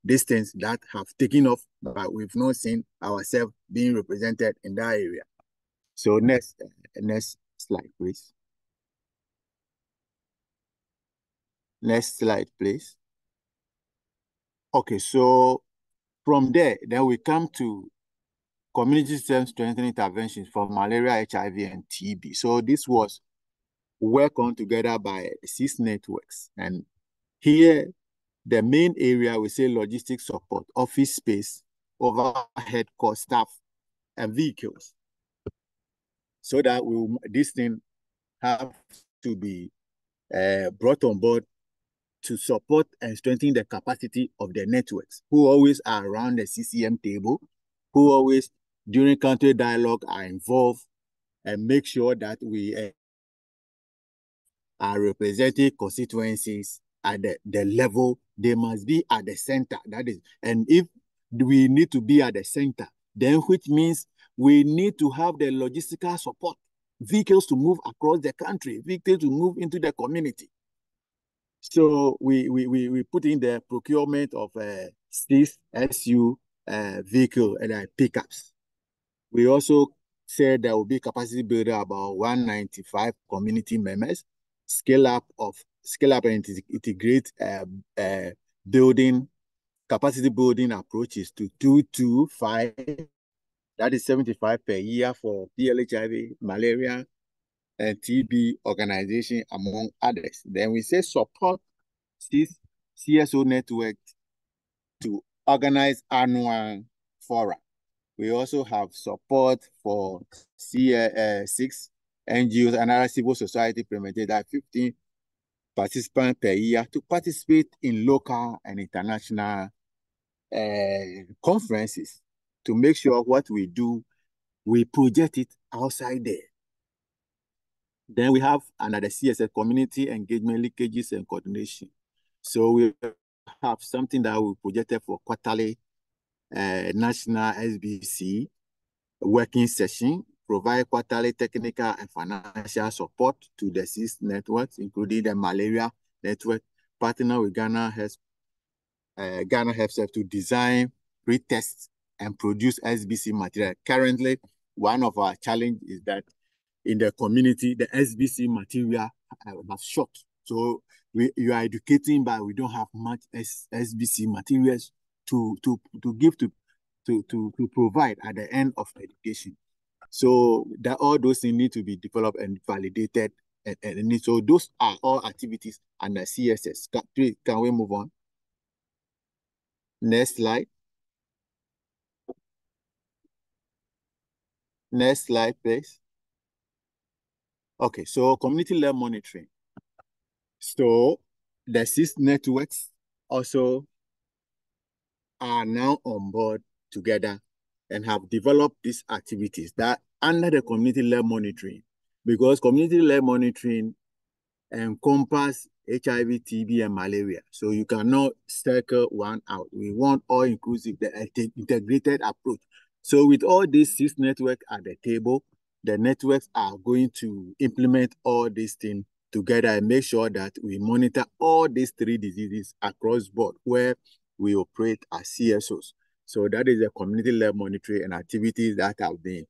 distance that have taken off, but we've not seen ourselves being represented in that area. So next slide, please. Next slide, please. Okay, so from there, then we come to community strengthening interventions for malaria, HIV, and TB. So this was worked on together by 6 networks. And here, the main area, we say logistics support, office space, overhead cost, staff, and vehicles. So that this thing have to be brought on board to support and strengthen the capacity of the networks, who always are around the CCM table, who always, during country dialogue, are involved and make sure that we are representing constituencies at the level. They must be at the center. That is, and if we need to be at the center, then which means we need to have the logistical support, vehicles to move across the country, vehicles to move into the community. So we put in the procurement of 6 SU vehicle and pickups. We also said there will be capacity builder about 195 community members, scale up and integrate building capacity building approaches to 225. That is 75 per year for PLHIV, malaria, and TB organization, among others. Then we say support CSO network to organize annual fora. We also have support for 6 NGOs and other civil society implemented at 15 participants per year to participate in local and international conferences to make sure what we do, we project it outside there. Then we have another CSS, community engagement, leakages, and coordination. So we have something that we projected for quarterly national SBC working session, provide quarterly technical and financial support to the 6 networks, including the malaria network, partner with Ghana Health Service to design, pre-test, and produce SBC material. Currently, one of our challenges is that in the community, the SBC material has short. So you are educating, but we don't have much SBC materials to give to provide at the end of education. So that all those things need to be developed and validated. And so those are all activities under CSS. Can we move on? Next slide. Next slide, please. Okay, so community-led monitoring. So the 6 networks also are now on board together and have developed these activities that under the community-led monitoring, because community-led monitoring encompass HIV, TB, and malaria. So you cannot circle one out. We want all-inclusive, the integrated approach. So with all these 6 networks at the table, the networks are going to implement all these things together and make sure that we monitor all these 3 diseases across board where we operate as CSOs. So that is the community-led monitoring and activities that have been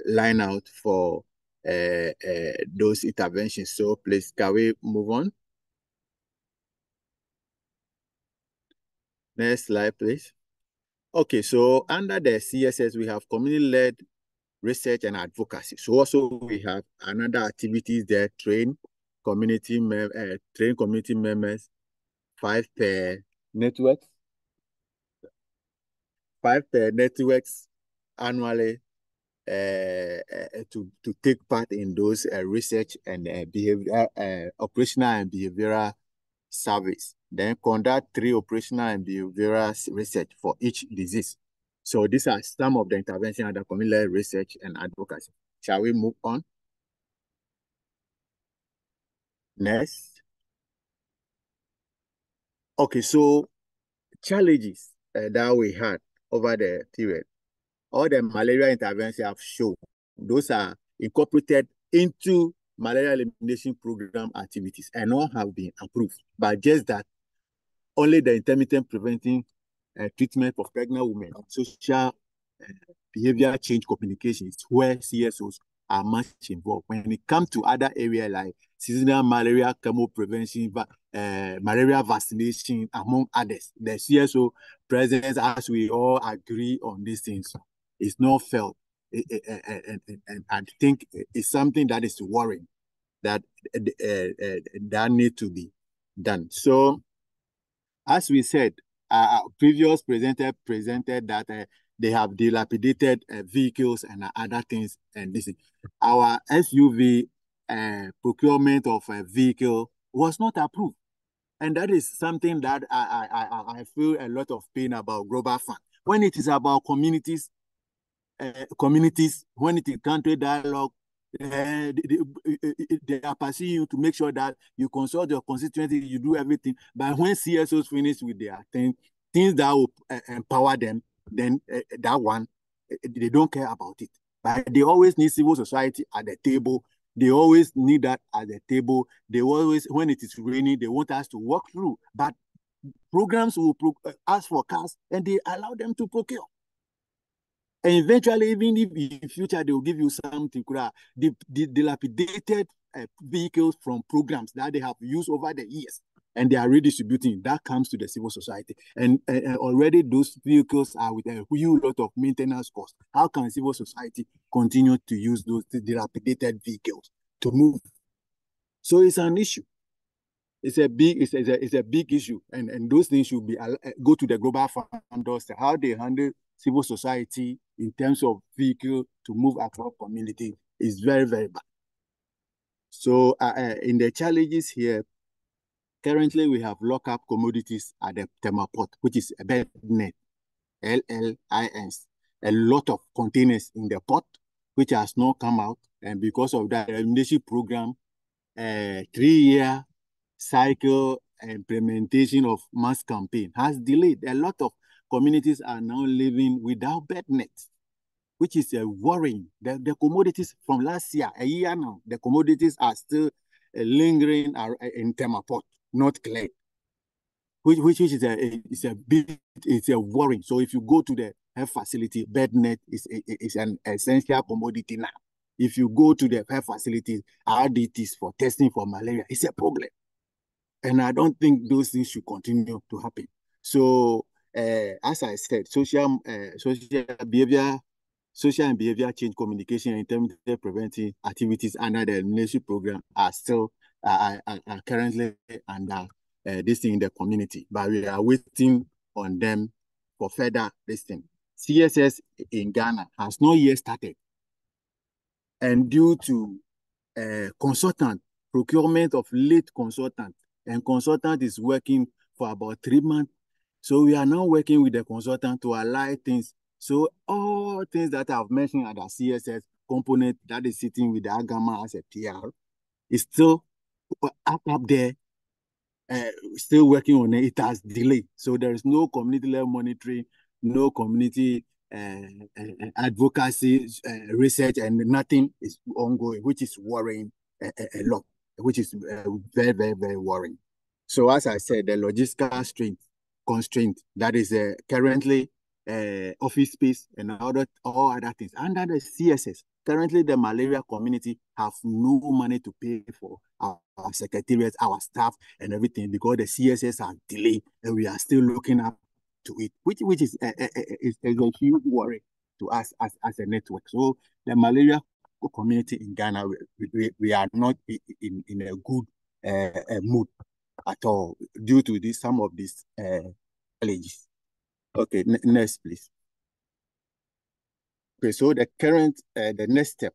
lined out for those interventions. So please, can we move on? Next slide, please. Okay, so under the CSS, we have community-led research and advocacy. So also we have another activities there, train community members, 5 per network, 5 per networks annually to take part in those research and behavior, operational and behavioral surveys. Then conduct 3 operational and behavioral research for each disease. So these are some of the interventions under community research and advocacy. Shall we move on? Next. Okay, so challenges that we had over the period, all the malaria interventions have shown, those are incorporated into malaria elimination program activities and all have been approved, but just that only the intermittent preventing treatment for pregnant women, social behavior change communications, where CSOs are much involved. When it comes to other areas like seasonal malaria, chemo prevention, malaria vaccination, among others, the CSO presence, as we all agree on these things, is not felt. And I think it's something that is worrying that that need to be done. So, as we said, previous presenter presented that they have dilapidated vehicles and other things. And this is our SUV procurement of a vehicle was not approved. And that is something that I feel a lot of pain about Global Fund. When it is about communities, when it is country dialogue, they are pursuing you to make sure that you consult your constituency, you do everything. But when CSOs finish with their things that will empower them, then that one, they don't care about it. But they always need civil society at the table. They always need that at the table. They always, when it is raining, they want us to walk through. But programs will ask for cars and they allow them to procure. And eventually, even if in future they will give you something, the dilapidated vehicles from programs that they have used over the years, and they are redistributing, that comes to the civil society. And already those vehicles are with a huge lot of maintenance costs. How can civil society continue to use those dilapidated vehicles to move? So it's an issue. It's a big issue, and those things should be go to the Global Fund. How they handle civil society in terms of vehicle to move across community is very, very bad. So in the challenges here, currently we have lock-up commodities at the Tema Port, which is a bed net, LLINs, a lot of containers in the port, which has not come out. And because of that, the elimination program, 3-year cycle implementation of mass campaign has delayed. A lot of communities are now living without bed nets, which is worrying. The commodities from last year, a year now, the commodities are still lingering in Tema Port, not cleared, which is a worrying. So if you go to the health facility, bed net is an essential commodity now. If you go to the health facilities, RDTs for testing for malaria, it's a problem. And I don't think those things should continue to happen. So, as I said, social and behavior change communication in terms of preventing activities under the elimination program are still are currently under this thing in the community, but we are waiting on them for further this thing. CSS in Ghana has not yet started, and due to procurement of late consultant, and consultant is working for about 3 months. So we are now working with the consultant to align things. So all things that I've mentioned at the CSS component that is sitting with the AGAMA as a PR is still up there, still working on it. It has delayed. So there is no community level monitoring, no community advocacy, research, and nothing is ongoing, which is worrying a lot, which is very, very, very worrying. So as I said, the logistical constraint that is currently office space and all other things. Under the CSS, currently the malaria community have no money to pay for our secretariats, our staff, and everything because the CSS are delayed, and we are still looking up to it, which is a huge worry to us as a network. So the malaria community in Ghana, we are not in a good mood at all due to some of these challenges. Okay, next, please. Okay, so the next step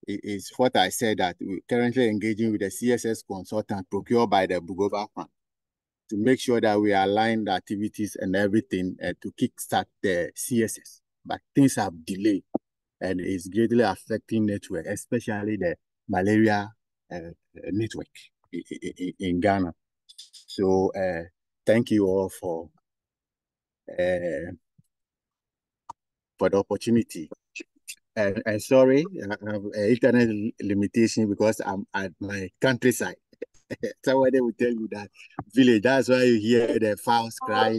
is what I said, that we're currently engaging with the CSS consultant procured by the Global Fund to make sure that we align the activities and everything to kickstart the CSS. But things have delayed and it's greatly affecting network, especially the malaria network. in Ghana. So thank you all for the opportunity. And sorry, I have internet limitation because I'm at my countryside. Somebody will tell you that village. That's why you hear the fowls cry.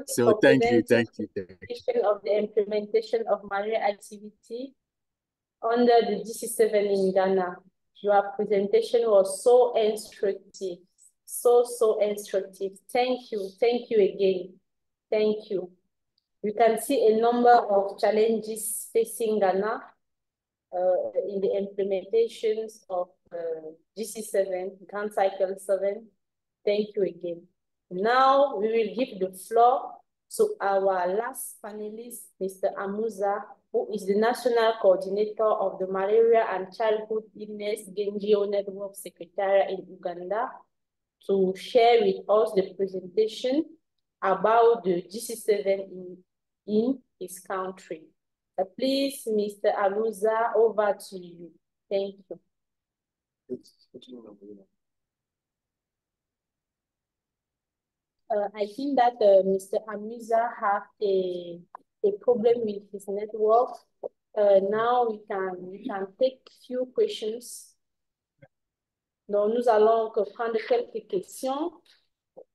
So thank you. Of the implementation of malaria activity under the GC7 in Ghana. Your presentation was so instructive, so instructive. Thank you again. Thank you. You can see a number of challenges facing Ghana in the implementations of GC7, Grand Cycle 7. Thank you again. Now we will give the floor to our last panelist, Mr. Amuza, who is the National Coordinator of the Malaria and Childhood Illness NGO Network Secretariat in Uganda, to share with us the presentation about the GC7 in his country. Please, Mr. Amuza, over to you. Thank you. I think that Mr. Amuza have a problem with his network. Now we can take few questions. Donc nous allons prendre quelques questions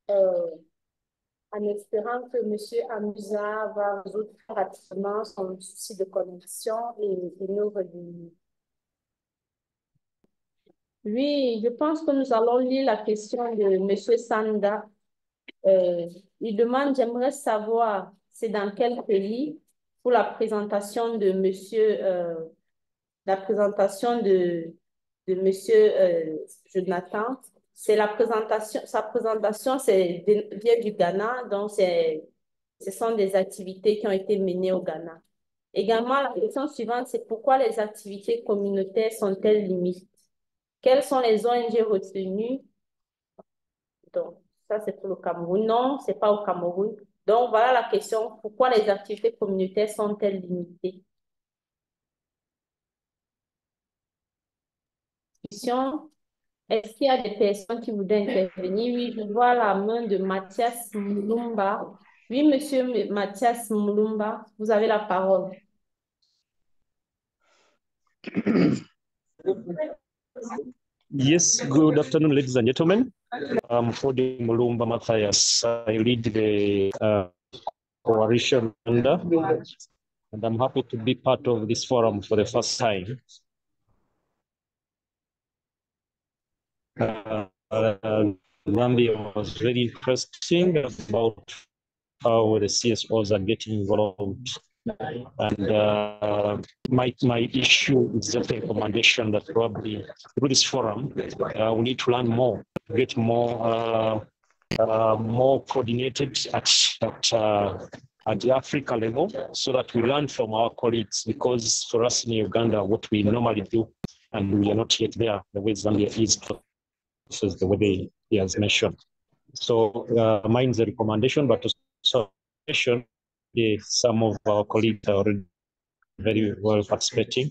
en espérant que Monsieur Amuza va résoudre rapidement son souci de connexion et nous revenir. Oui, je pense que nous allons lire la question de Monsieur Sanda. Il demande, j'aimerais savoir, c'est dans quel pays pour la présentation de Monsieur, Jonathan. C'est la présentation, sa présentation vient du Ghana, donc ce sont des activités qui ont été menées au Ghana. Également, la question suivante, c'est pourquoi les activités communautaires sont-elles limitées? Quelles sont les ONG retenues? Donc, ça, c'est pour le Cameroun. Non, ce n'est pas au Cameroun. Donc, voilà la question. Pourquoi les activités communautaires sont-elles limitées? Question. Est-ce qu'il y a des personnes qui voudraient intervenir? Oui, je vois la main de Mathias Moulumba. Oui, monsieur Mathias Moulumba, vous avez la parole. Yes, good afternoon, ladies and gentlemen. I'm Fodi Mulumba Matthias. I lead the coalition under, and I'm happy to be part of this forum for the first time. Zambia was very interesting about how the CSOs are getting involved. And my issue is just a recommendation that probably through this forum, we need to learn more, get more coordinated at the Africa level, so that we learn from our colleagues, because for us in Uganda, what we normally do, and we are not yet there, the way Zambia is, the way he has mentioned. So mine's a recommendation, but also some of our colleagues are already very well participating.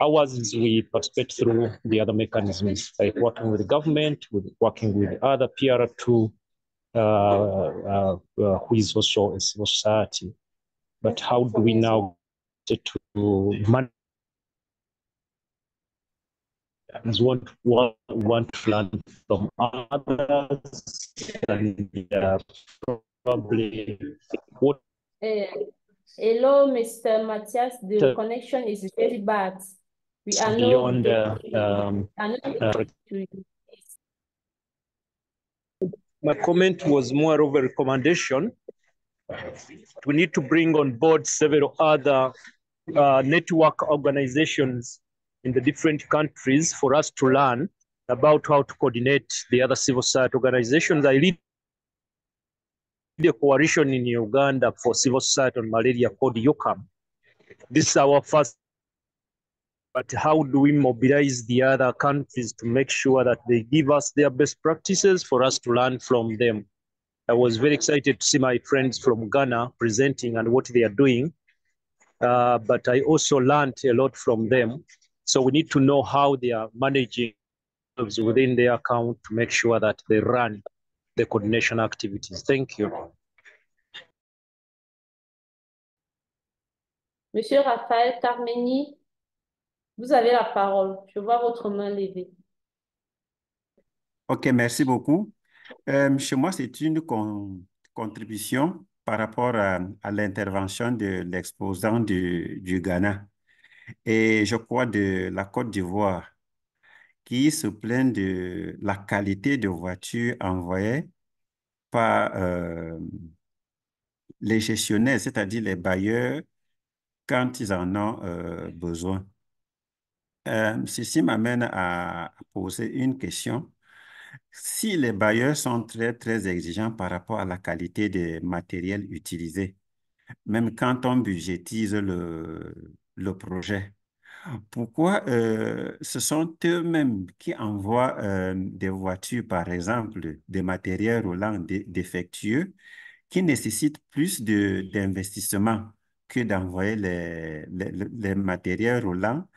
Ours is we participate through the other mechanisms, like working with the government, working with other PR2, who is also a civil society. But how do we now get to manage? Want to learn from others, and probably what. Hello, Mr. Matthias. The connection is very bad. We are beyond. My comment was more of a recommendation. We need to bring on board several other network organizations in the different countries for us to learn about how to coordinate the other civil society organizations. I lead a coalition in Uganda for civil society on malaria called UCAM. This is our first, but how do we mobilize the other countries to make sure that they give us their best practices for us to learn from them? I was very excited to see my friends from Ghana presenting and what they are doing, but I also learned a lot from them. So we need to know how they are managing within their account to make sure that they run the coordination activities. Thank you. Monsieur Raphaël Carmeni, vous avez la parole. Je vois votre main levée. OK, merci beaucoup. Chez moi, c'est une contribution par rapport à l'intervention de l'exposant du Ghana et je crois de la Côte d'Ivoire qui se plaint de la qualité de voitures envoyées par les gestionnaires, c'est-à-dire les bailleurs, quand ils en ont besoin. Ceci m'amène à poser une question. Si les bailleurs sont très, très exigeants par rapport à la qualité des matériels utilisés, même quand on budgétise le projet, pourquoi ce sont eux-mêmes qui envoient des voitures, par exemple, des matériels roulants défectueux, qui nécessitent plus d'investissement que d'envoyer les matériels roulants,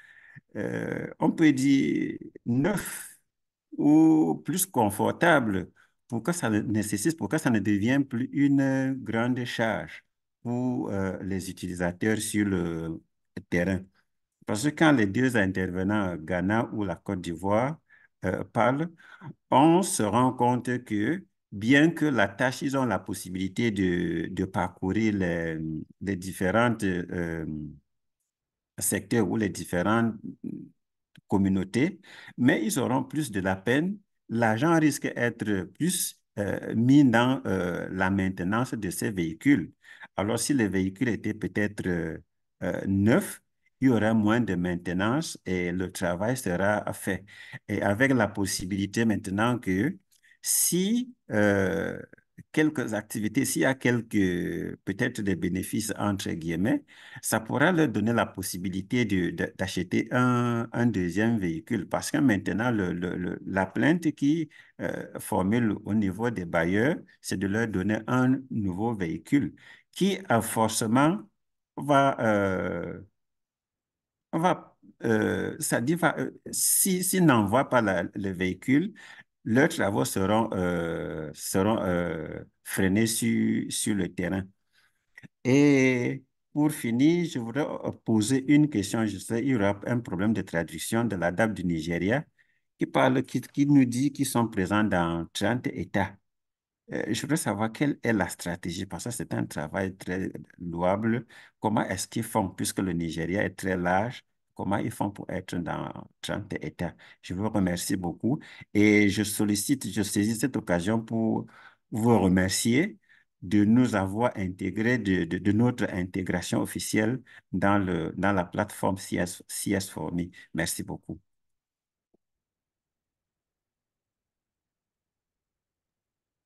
on peut dire neufs ou plus confortables pour que ça nécessite, pour que ça ne devienne plus une grande charge pour les utilisateurs sur le terrain. Parce que quand les deux intervenants, Ghana ou la Côte d'Ivoire, parlent, on se rend compte que bien que la tâche, ils ont la possibilité de parcourir les différentes secteurs ou les différentes communautés, mais ils auront plus de la peine. L'argent risque d'être plus mis dans la maintenance de ces véhicules. Alors, si les véhicules étaient peut-être neufs, il y aura moins de maintenance et le travail sera fait. Et avec la possibilité maintenant que si quelques activités, s'il y a quelques, peut-être des bénéfices entre guillemets, ça pourra leur donner la possibilité d'acheter un deuxième véhicule. Parce que maintenant, la plainte qui formule au niveau des bailleurs, c'est de leur donner un nouveau véhicule qui forcément va ça dit, s'ils n'envoient pas le véhicule, leurs travaux seront freinés sur le terrain. Et pour finir, je voudrais poser une question. Je sais, il y aura un problème de traduction de la DAB du Nigeria qui nous dit qu'ils sont présents dans 30 États. Je voudrais savoir quelle est la stratégie, parce que c'est un travail très louable. Comment est-ce qu'ils font, puisque le Nigeria est très large, comment ils font pour être dans 30 États? Je vous remercie beaucoup et je saisis cette occasion pour vous remercier de nous avoir intégrés, de notre intégration officielle dans la plateforme CS4Me. Merci beaucoup.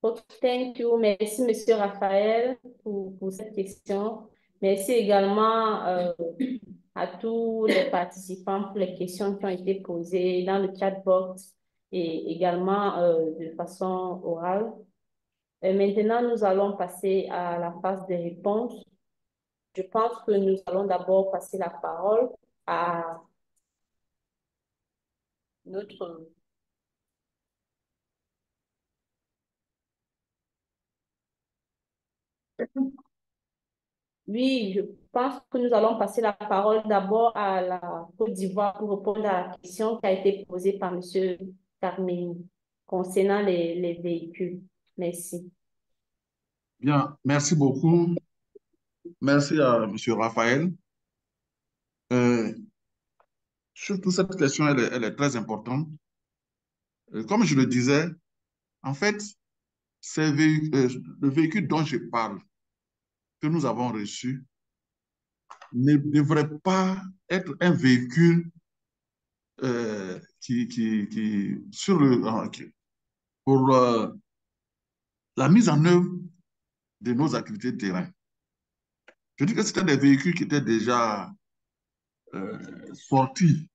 Ok, thank you. Merci, Monsieur Raphaël, pour cette question. Merci également à tous les participants pour les questions qui ont été posées dans le chat box et également de façon orale. Maintenant, nous allons passer à la phase des réponses. Je pense que nous allons d'abord passer la parole à notre... Oui, je pense que nous allons passer la parole d'abord à la Côte d'Ivoire pour répondre à la question qui a été posée par M. Carmeni concernant les véhicules. Merci. Bien, merci beaucoup. Merci à M. Raphaël. Surtout cette question, elle est très importante. Comme je le disais, en fait, le véhicule dont je parle, que nous avons reçu, ne devrait pas être un véhicule pour la mise en œuvre de nos activités de terrain. Je dis que c'était des véhicules qui étaient déjà sortis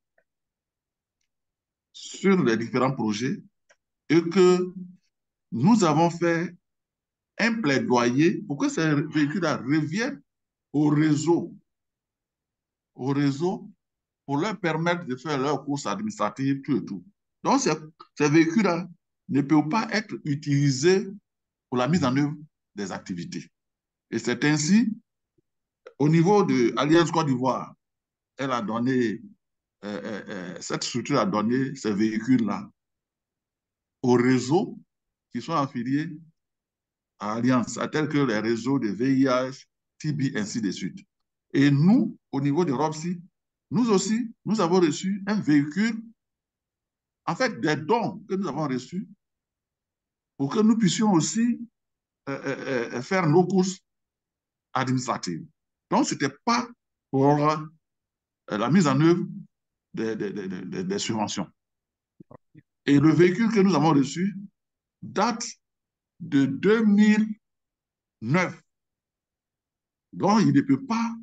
sur les différents projets et que nous avons fait un plaidoyer pour que ces véhicules-là reviennent au réseau pour leur permettre de faire leurs courses administratives, tout et tout. Donc, ces véhicules-là ne peuvent pas être utilisés pour la mise en œuvre des activités. Et c'est ainsi, au niveau de l'Alliance Côte d'Ivoire, elle a donné, cette structure a donné ces véhicules-là aux réseaux qui sont affiliés à Alliance, tels que les réseaux de VIH, TB, ainsi de suite. Et nous, au niveau de ROPSI, nous aussi, nous avons reçu un véhicule, en fait, des dons que nous avons reçus pour que nous puissions aussi faire nos courses administratives. Donc, ce n'était pas pour la mise en œuvre des subventions. Et le véhicule que nous avons reçu date de 2009. Donc, il ne peut pas,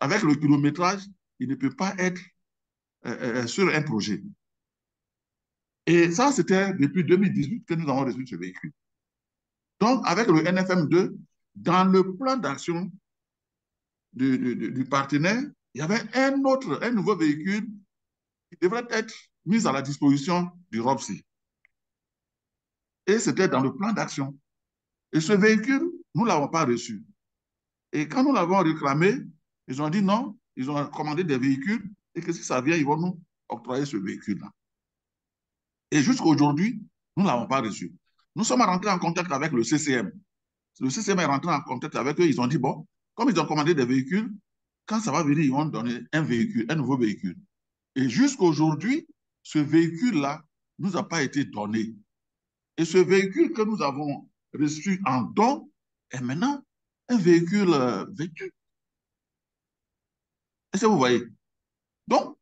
avec le kilométrage, il ne peut pas être sur un projet. Et ça, c'était depuis 2018 que nous avons reçu ce véhicule. Donc, avec le NFM2, dans le plan d'action du partenaire, il y avait un nouveau véhicule qui devrait être mis à la disposition du ROPSI. Et c'était dans le plan d'action. Et ce véhicule, nous ne l'avons pas reçu. Et quand nous l'avons réclamé, ils ont dit non, ils ont commandé des véhicules et que si ça vient, ils vont nous octroyer ce véhicule-là. Et jusqu'à aujourd'hui, nous ne l'avons pas reçu. Nous sommes rentrés en contact avec le CCM. Le CCM est rentré en contact avec eux. Ils ont dit, bon, comme ils ont commandé des véhicules, quand ça va venir, ils vont donner un véhicule, un nouveau véhicule. Et jusqu'à aujourd'hui, ce véhicule-là ne nous a pas été donné. Et ce véhicule que nous avons reçu en don est maintenant un véhicule vécu. Est-ce que vous voyez? Donc,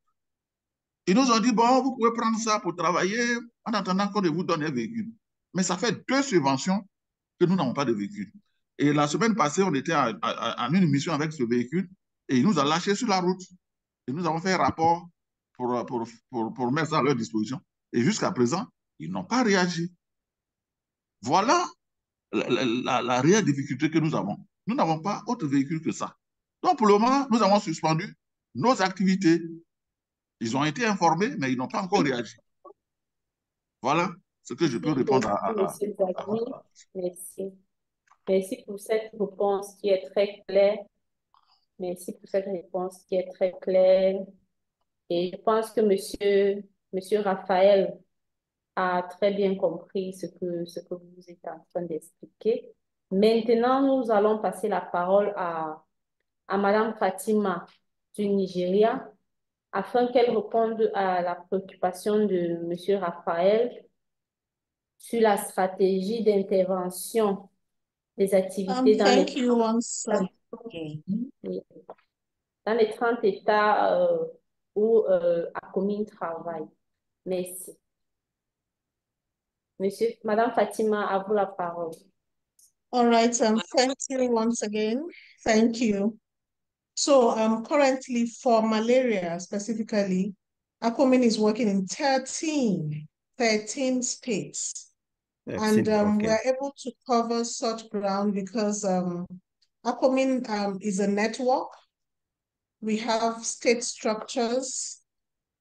ils nous ont dit, bon, vous pouvez prendre ça pour travailler en attendant qu'on vous donne un véhicule. Mais ça fait 2 subventions que nous n'avons pas de véhicule. Et la semaine passée, on était en une mission avec ce véhicule et il nous a lâchés sur la route. Et nous avons fait un rapport pour mettre ça à leur disposition. Et jusqu'à présent, ils n'ont pas réagi. Voilà la réelle difficulté que nous avons. Nous n'avons pas autre véhicule que ça. Donc, pour le moment, nous avons suspendu nos activités. Ils ont été informés, mais ils n'ont pas encore réagi. Voilà ce que je peux répondre Monsieur Zagui, merci. Merci pour cette réponse qui est très claire. Merci pour cette réponse qui est très claire. Et je pense que monsieur Raphaël a très bien compris ce que vous êtes en train d'expliquer. Maintenant, nous allons passer la parole à Madame Fatima du Nigeria afin qu'elle réponde à la préoccupation de monsieur Raphaël sur la stratégie d'intervention des activités dans les 30 États où ACOMIN travaille. Merci. Madame Fatima, à vous la parole. All right, thank you once again. Thank you. So currently for malaria specifically, ACOMIN is working in 13 states. And we're able to cover such ground because ACOMIN is a network. We have state structures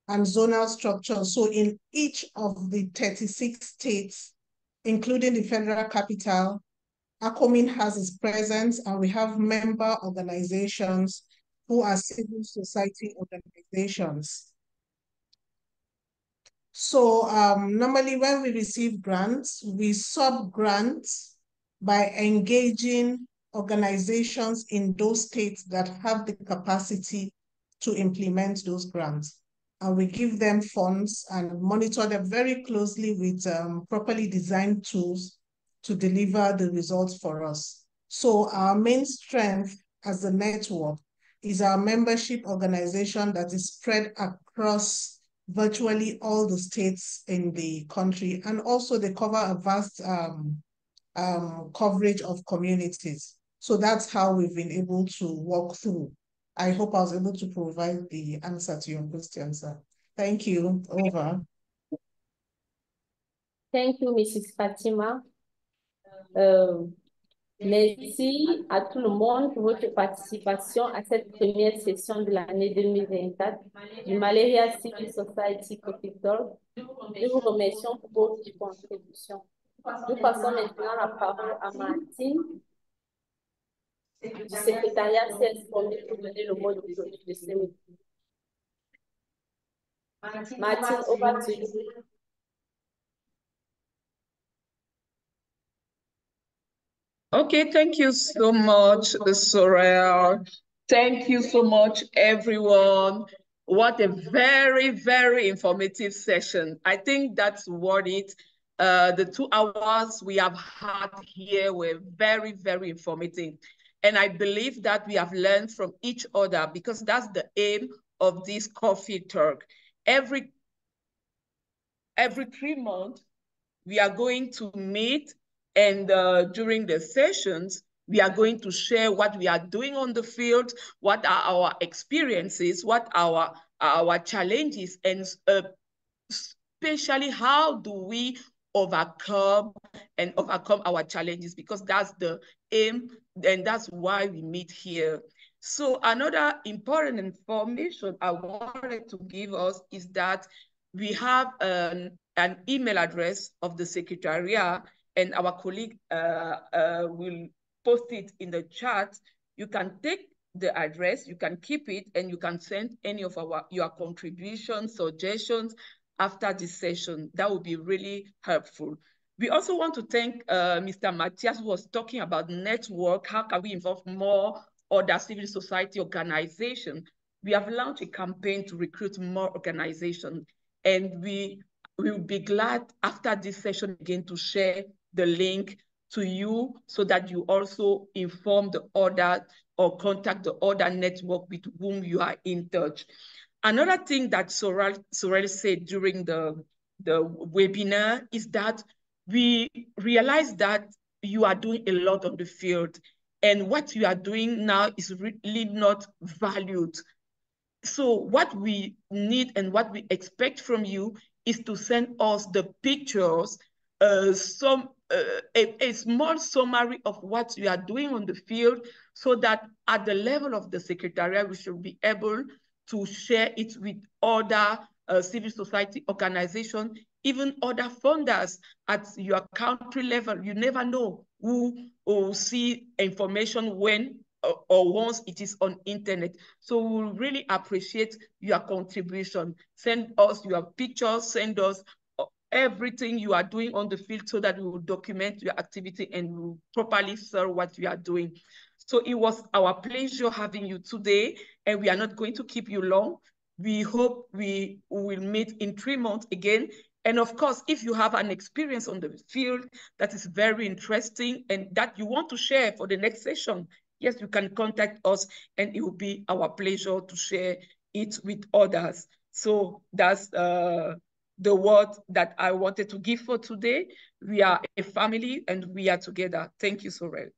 and zonal structures. So in each of the 36 states, including the federal capital, ACOMIN has its presence, and we have member organizations who are civil society organizations. So normally when we receive grants, we sub-grants by engaging organizations in those states that have the capacity to implement those grants. And we give them funds and monitor them very closely with properly designed tools to deliver the results for us. So our main strength as a network is our membership organization that is spread across virtually all the states in the country, and also they cover a vast coverage of communities. So that's how we've been able to walk through. I hope I was able to provide the answer to your question, sir. Thank you. Over. Thank you, Mrs. Fatima. Merci à tout le monde pour votre participation à cette première session de l'année 2024 du Malaria Civil Society Coffee Talk. Nous vous remercions pour votre contribution. Nous passons maintenant la parole à Martine du secrétariat CES pour donner le mot de clôture de ce meeting. Martine, over to you. Okay, thank you so much, Sorel. Thank you so much, everyone. What a very, very informative session. I think that's worth it. The 2 hours we have had here were very, very informative. And I believe that we have learned from each other because that's the aim of this coffee talk. Every 3 months, we are going to meet, and during the sessions, we are going to share what we are doing on the field, what are our experiences, what are our challenges, and especially how do we overcome our challenges, because that's the aim, and that's why we meet here. So another important information I wanted to give us is that we have an email address of the Secretariat, and our colleague will post it in the chat. You can take the address, you can keep it, and you can send any of your contributions, suggestions after this session. That would be really helpful. We also want to thank Mr. Matthias, who was talking about network. How can we involve more other civil society organizations? We have launched a campaign to recruit more organizations, and we will be glad after this session again to share the link to you so that you also inform the other or contact the other network with whom you are in touch. Another thing that Sorel said during the webinar is that we realize that you are doing a lot on the field, and what you are doing now is really not valued. So what we need and what we expect from you is to send us the pictures, a small summary of what you are doing on the field, so that at the level of the Secretariat, we should be able to share it with other civil society organizations, even other funders at your country level. You never know who will see information when or once it is on internet. So we will really appreciate your contribution. Send us your pictures, send us everything you are doing on the field so that we will document your activity and we will properly serve what you are doing. So it was our pleasure having you today, and we are not going to keep you long. We hope we will meet in 3 months again. And of course, if you have an experience on the field that is very interesting and that you want to share for the next session, yes, you can contact us, and it will be our pleasure to share it with others. So that's the word that I wanted to give for today. We are a family and we are together. Thank you, Sorel.